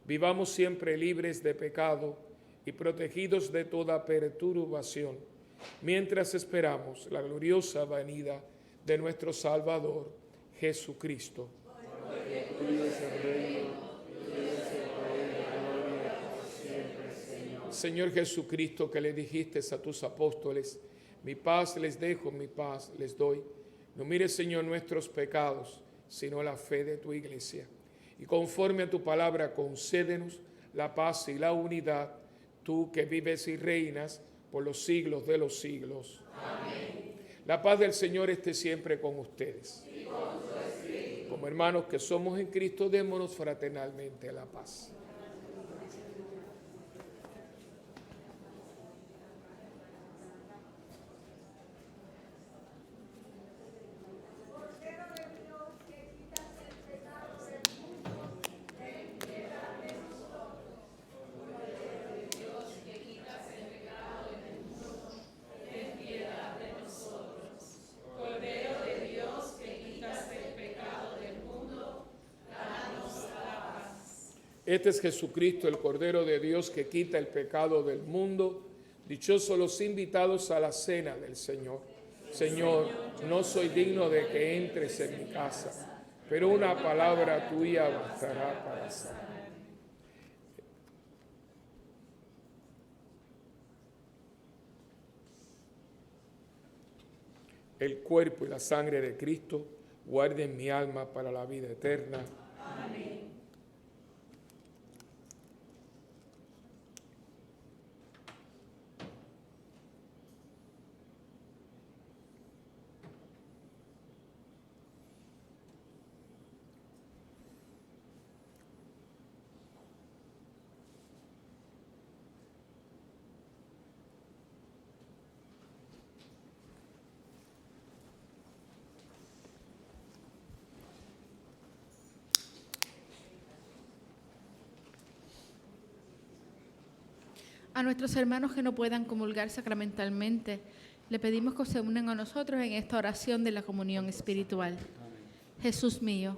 vivamos siempre libres de pecado y protegidos de toda perturbación, mientras esperamos la gloriosa venida de nuestro Salvador, Jesucristo. Señor Jesucristo, que le dijiste a tus apóstoles, mi paz les dejo, mi paz les doy. No mires, Señor, nuestros pecados, sino la fe de tu iglesia. Y conforme a tu palabra, concédenos la paz y la unidad, tú que vives y reinas por los siglos de los siglos. Amén. La paz del Señor esté siempre con ustedes. Y con su espíritu. Como hermanos que somos en Cristo, démonos fraternalmente la paz. Este es Jesucristo, el Cordero de Dios que quita el pecado del mundo. Dichosos los invitados a la cena del Señor. Señor, no soy digno de que entres en mi casa, pero una palabra tuya bastará para sanar. El cuerpo y la sangre de Cristo guarden mi alma para la vida eterna. Amén. A nuestros hermanos que no puedan comulgar sacramentalmente, le pedimos que se unan a nosotros en esta oración de la comunión espiritual. Jesús mío,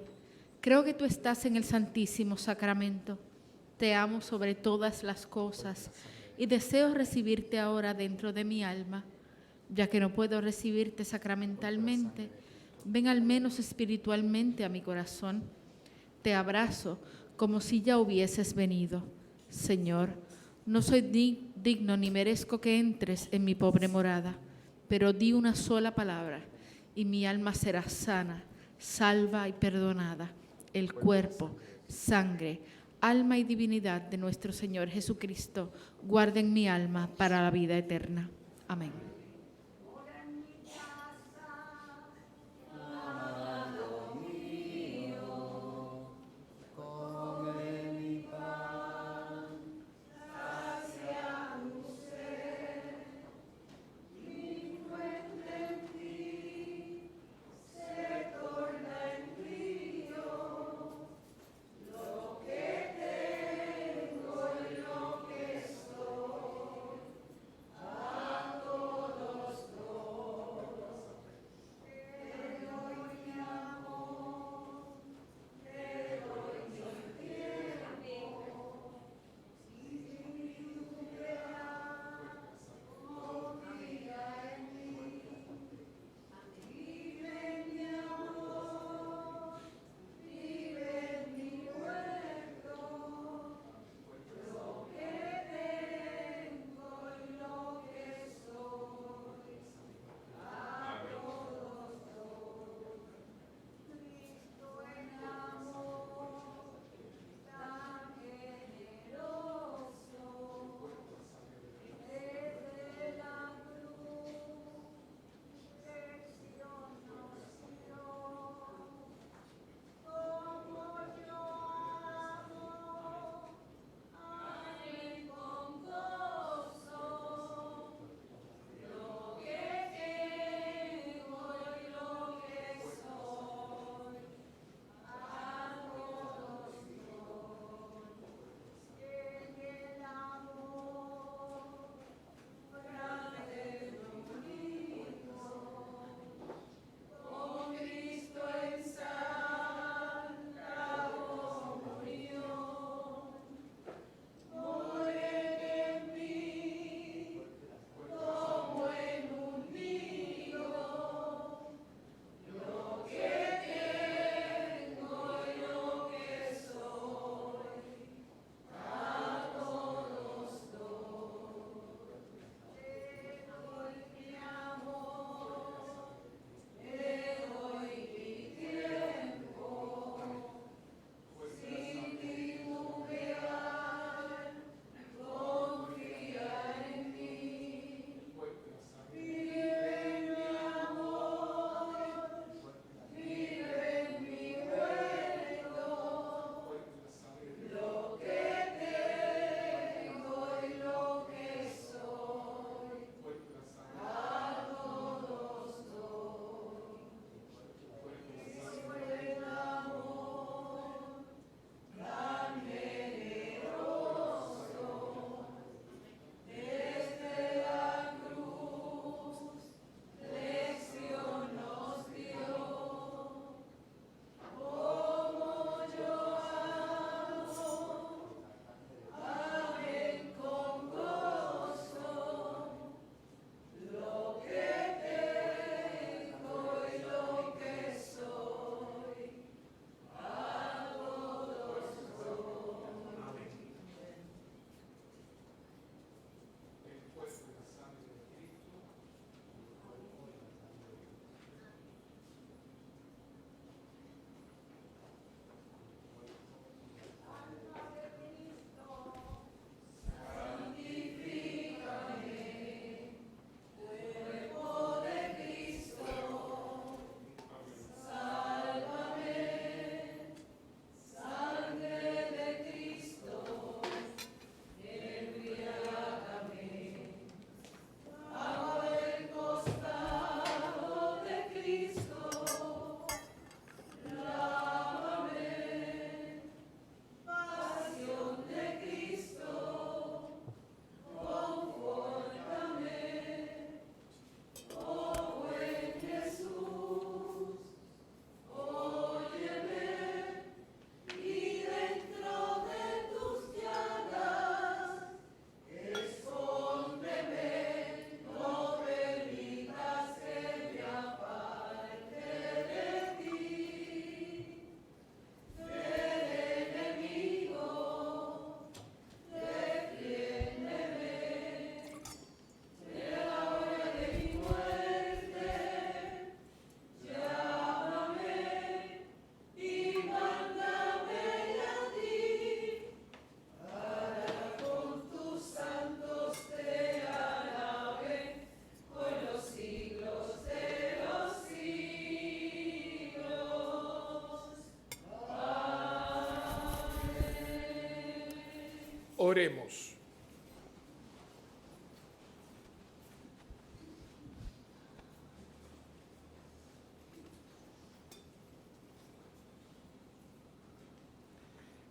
creo que tú estás en el Santísimo Sacramento. Te amo sobre todas las cosas y deseo recibirte ahora dentro de mi alma. Ya que no puedo recibirte sacramentalmente, ven al menos espiritualmente a mi corazón. Te abrazo como si ya hubieses venido. Señor, no soy digno ni merezco que entres en mi pobre morada, pero di una sola palabra y mi alma será sana, salva y perdonada. El cuerpo, sangre, alma y divinidad de nuestro Señor Jesucristo guarden mi alma para la vida eterna. Amén. Oremos.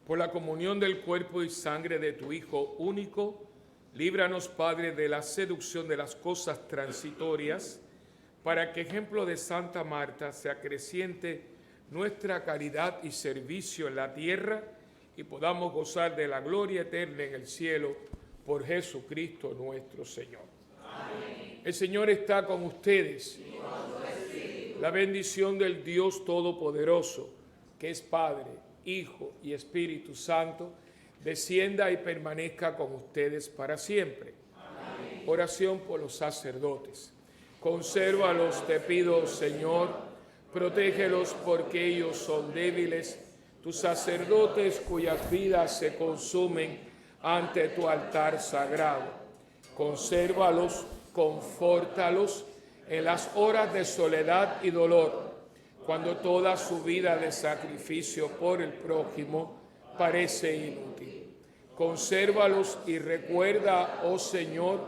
Por la comunión del cuerpo y sangre de tu Hijo único, líbranos, Padre, de la seducción de las cosas transitorias, para que, ejemplo de Santa Marta, se acreciente nuestra caridad y servicio en la tierra y podamos gozar de la gloria eterna en el cielo por Jesucristo nuestro Señor. Amén. El Señor está con ustedes. Y con tu espíritu. La bendición del Dios Todopoderoso, que es Padre, Hijo y Espíritu Santo, descienda y permanezca con ustedes para siempre. Amén. Oración por los sacerdotes. Consérvalos, te pido, Señor, protégelos porque ellos son débiles, tus sacerdotes cuyas vidas se consumen ante tu altar sagrado. Consérvalos, confórtalos en las horas de soledad y dolor, cuando toda su vida de sacrificio por el prójimo parece inútil. Consérvalos y recuerda, oh Señor,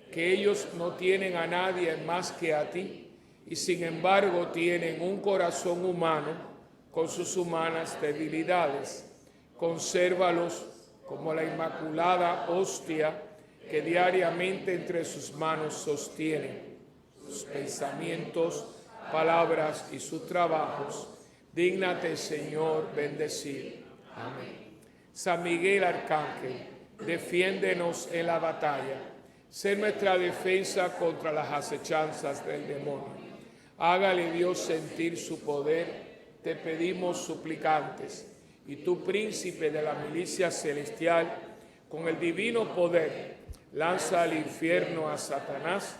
que ellos no tienen a nadie más que a ti, y sin embargo tienen un corazón humano con sus humanas debilidades. Consérvalos como la inmaculada hostia que diariamente entre sus manos sostienen sus pensamientos, palabras y sus trabajos. Dígnate, Señor, bendecir. Amén. San Miguel Arcángel, defiéndenos en la batalla. Sé nuestra defensa contra las acechanzas del demonio. Hágale Dios sentir su poder, te pedimos suplicantes. Y tú, príncipe de la milicia celestial, con el divino poder, lanza al infierno a Satanás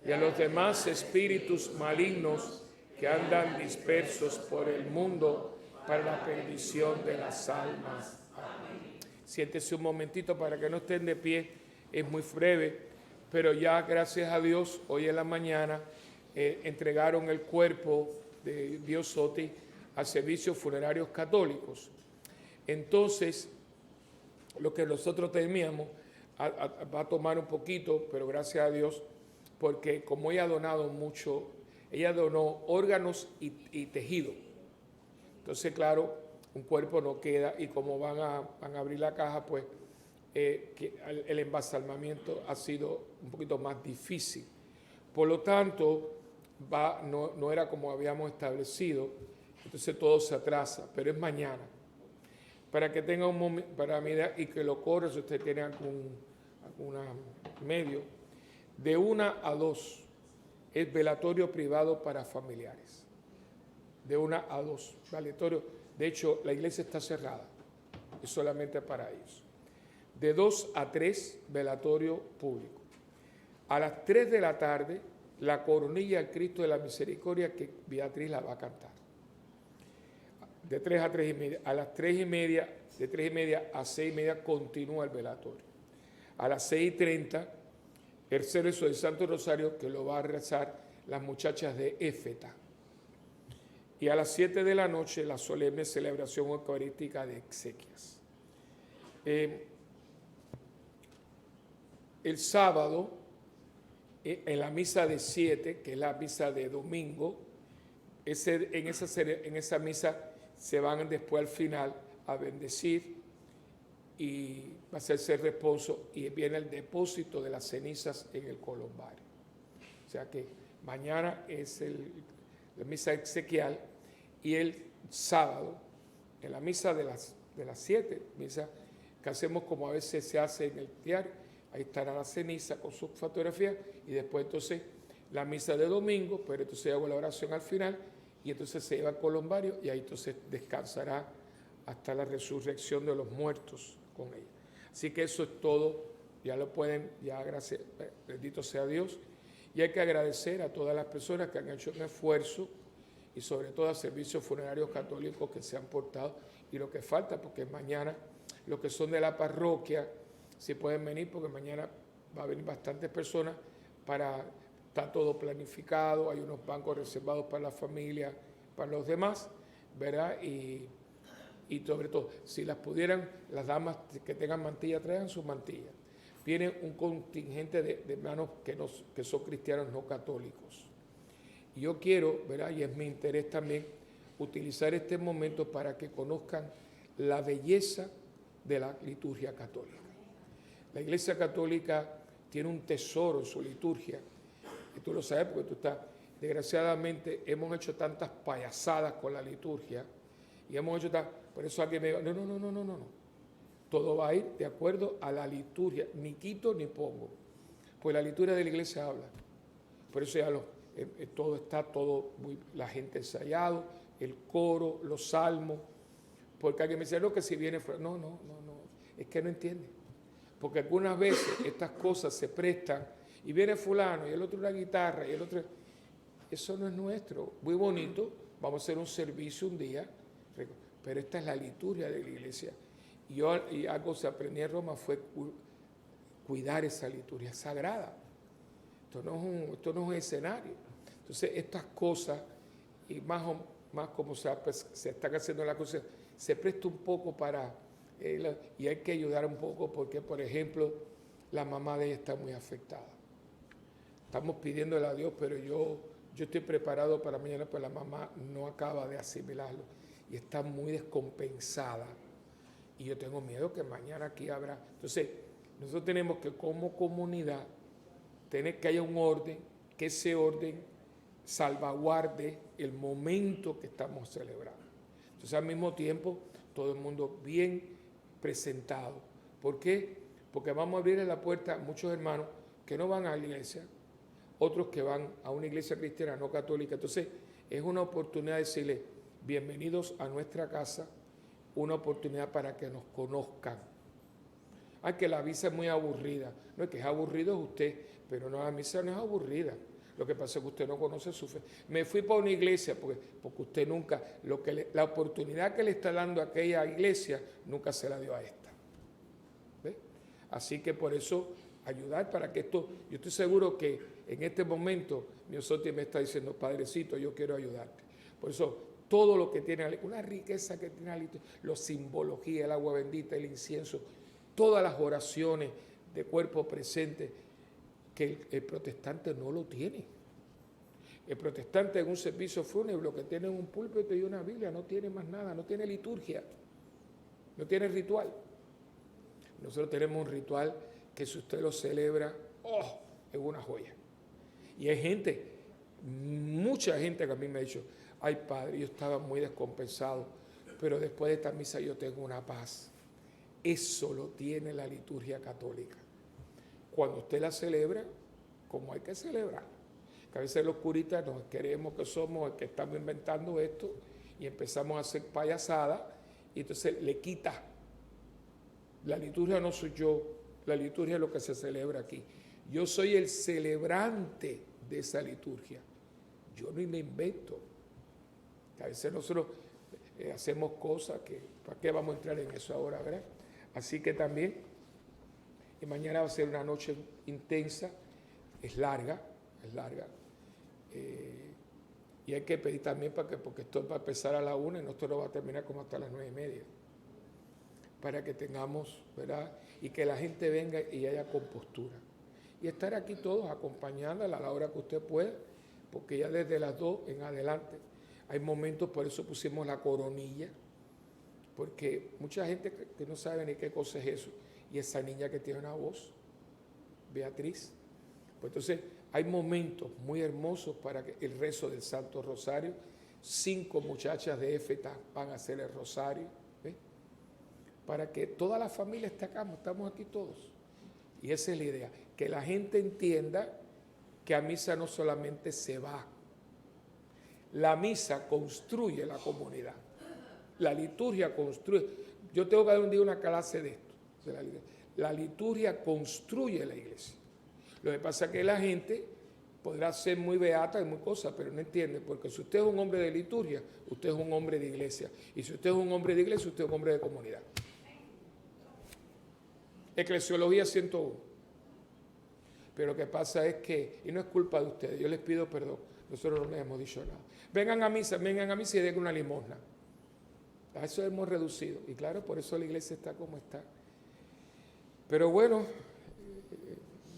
y a los demás espíritus malignos que andan dispersos por el mundo para la perdición de las almas. Amén. Siéntese un momentito para que no estén de pie, es muy breve, pero ya gracias a Dios, hoy en la mañana entregaron el cuerpo de Biosotti a servicios funerarios católicos. Entonces, lo que nosotros temíamos va a tomar un poquito, pero gracias a Dios, porque como ella ha donado mucho, ella donó órganos y tejido. Entonces, claro, un cuerpo no queda y como van a abrir la caja, pues que el embalsamamiento ha sido un poquito más difícil. Por lo tanto, no era como habíamos establecido, entonces todo se atrasa, pero es mañana. Para que tenga un momento, para mirar y que lo corra, si usted tiene algún medio, de 1 a 2 es velatorio privado para familiares. De 1 a 2, velatorio. De hecho, la iglesia está cerrada, es solamente para ellos. De 2 a 3, velatorio público. A las 3 de la tarde, la coronilla al Cristo de la Misericordia que Beatriz la va a cantar. De 3 a 3 y media. A las 3 y media, de 3 y media a 6 y media continúa el velatorio. A las 6 y 30, el servicio del Santo Rosario que lo va a rezar las muchachas de Éfeta. Y a las 7 de la noche, la solemne celebración eucarística de exequias. El sábado, en la misa de 7, que es la misa de domingo, en esa misa se van después al final a bendecir y va a hacerse el responso y viene el depósito de las cenizas en el columbario. O sea que mañana es la misa exequial y el sábado, en la misa de las 7, misa que hacemos como a veces se hace en el diario, ahí estará la ceniza con su fotografía y después entonces la misa de domingo, pero entonces hago la oración al final y entonces se lleva al columbario y ahí entonces descansará hasta la resurrección de los muertos con ella. Así que eso es todo, ya lo pueden, ya gracias, bendito sea Dios. Y hay que agradecer a todas las personas que han hecho un esfuerzo y sobre todo a servicios funerarios católicos que se han portado y lo que falta, porque mañana los que son de la parroquia, si pueden venir, porque mañana va a venir bastantes personas está todo planificado, hay unos bancos reservados para la familia, para los demás, ¿verdad? Y y sobre todo, si las pudieran, las damas que tengan mantilla, traigan sus mantillas. Viene un contingente de hermanos que son cristianos no católicos. Y yo quiero, ¿verdad? Y es mi interés también, utilizar este momento para que conozcan la belleza de la liturgia católica. La Iglesia Católica tiene un tesoro en su liturgia, y tú lo sabes porque tú estás, desgraciadamente hemos hecho tantas payasadas con la liturgia, y hemos hecho por eso alguien me dijo, no, todo va a ir de acuerdo a la liturgia, ni quito ni pongo, pues la liturgia de la Iglesia habla, por eso ya todo está, la gente ensayado, el coro, los salmos, porque alguien me dice, no, que si viene fuera, no, es que no entiende. Porque algunas veces estas cosas se prestan y viene fulano y el otro una guitarra y el otro... Eso no es nuestro. Muy bonito, vamos a hacer un servicio un día, pero esta es la liturgia de la iglesia. Y algo que aprendí en Roma fue cuidar esa liturgia sagrada. Esto no es un escenario. Entonces estas cosas, y más como se están haciendo las cosas, se presta un poco para... y hay que ayudar un poco porque, por ejemplo, la mamá de ella está muy afectada. Estamos pidiéndole a Dios, pero yo estoy preparado para mañana, pues la mamá no acaba de asimilarlo y está muy descompensada. Y yo tengo miedo que mañana aquí habrá... Entonces, nosotros tenemos que como comunidad tener que haya un orden, que ese orden salvaguarde el momento que estamos celebrando. Entonces, al mismo tiempo, todo el mundo bien presentado. ¿Por qué? Porque vamos a abrirle la puerta a muchos hermanos que no van a la iglesia, otros que van a una iglesia cristiana no católica. Entonces, es una oportunidad de decirles, bienvenidos a nuestra casa, una oportunidad para que nos conozcan. Que la misa es muy aburrida. No es que es aburrido es usted, pero no, la misa no es aburrida. Lo que pasa es que usted no conoce su fe. Me fui para una iglesia porque usted nunca, la oportunidad que le está dando a aquella iglesia, nunca se la dio a esta. ¿Ve? Así que por eso, ayudar para que esto, yo estoy seguro que en este momento, Miosotti me está diciendo, Padrecito, yo quiero ayudarte. Por eso, todo lo que tiene, una riqueza que tiene la simbología, el agua bendita, el incienso, todas las oraciones de cuerpo presente, que el protestante no lo tiene. El protestante en un servicio fúnebre lo que tiene es un púlpito y una Biblia, no tiene más nada, no tiene liturgia, no tiene ritual. Nosotros tenemos un ritual que si usted lo celebra, es una joya. Y hay gente, mucha gente que a mí me ha dicho, ay padre, yo estaba muy descompensado, pero después de esta misa yo tengo una paz. Eso lo tiene la liturgia católica. Cuando usted la celebra, como hay que celebrar. Que a veces los curitas nos queremos que somos el que estamos inventando esto y empezamos a hacer payasadas y entonces le quita. La liturgia no soy yo, la liturgia es lo que se celebra aquí. Yo soy el celebrante de esa liturgia. Yo no me invento. Que a veces nosotros hacemos cosas que, ¿para qué vamos a entrar en eso ahora, verdad? Así que también, y mañana va a ser una noche intensa, es larga, y hay que pedir también porque esto va a empezar a la 1 y esto no va a terminar como hasta las 9:30, para que tengamos, ¿verdad? Y que la gente venga y haya compostura. Y estar aquí todos acompañándola a la hora que usted pueda, porque ya desde las 2 en adelante hay momentos, por eso pusimos la coronilla, porque mucha gente que no sabe ni qué cosa es eso, y esa niña que tiene una voz, Beatriz, pues entonces hay momentos muy hermosos para que el rezo del Santo Rosario, 5 muchachas de Éfeta van a hacer el rosario, ¿ves? Para que toda la familia esté acá, estamos aquí todos. Y esa es la idea, que la gente entienda que a misa no solamente se va, la misa construye la comunidad, la liturgia construye. Yo tengo que dar un día una clase de esto, de la liturgia. La liturgia construye la iglesia. Lo que pasa es que la gente podrá ser muy beata y muy cosa, pero no entiende, porque si usted es un hombre de liturgia, usted es un hombre de iglesia. Y si usted es un hombre de iglesia, usted es un hombre de comunidad. Eclesiología 101. Pero lo que pasa es que, y no es culpa de ustedes, yo les pido perdón, nosotros no les hemos dicho nada. Vengan a misa y den una limosna. A eso hemos reducido. Y claro, por eso la iglesia está como está. Pero bueno,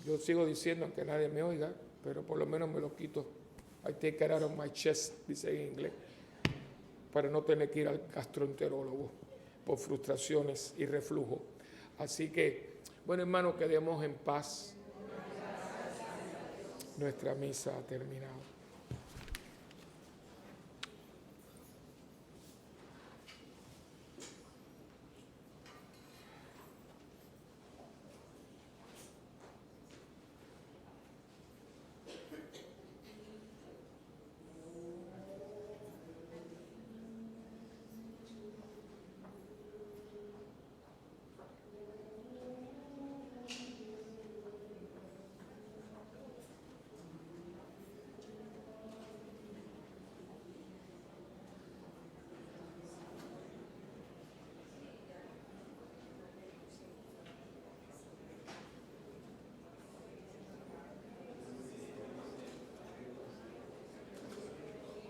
yo sigo diciendo, aunque nadie me oiga, pero por lo menos me lo quito. I take it out of my chest, dice en inglés, para no tener que ir al gastroenterólogo por frustraciones y reflujo. Así que, bueno, hermanos, quedemos en paz. Nuestra misa ha terminado.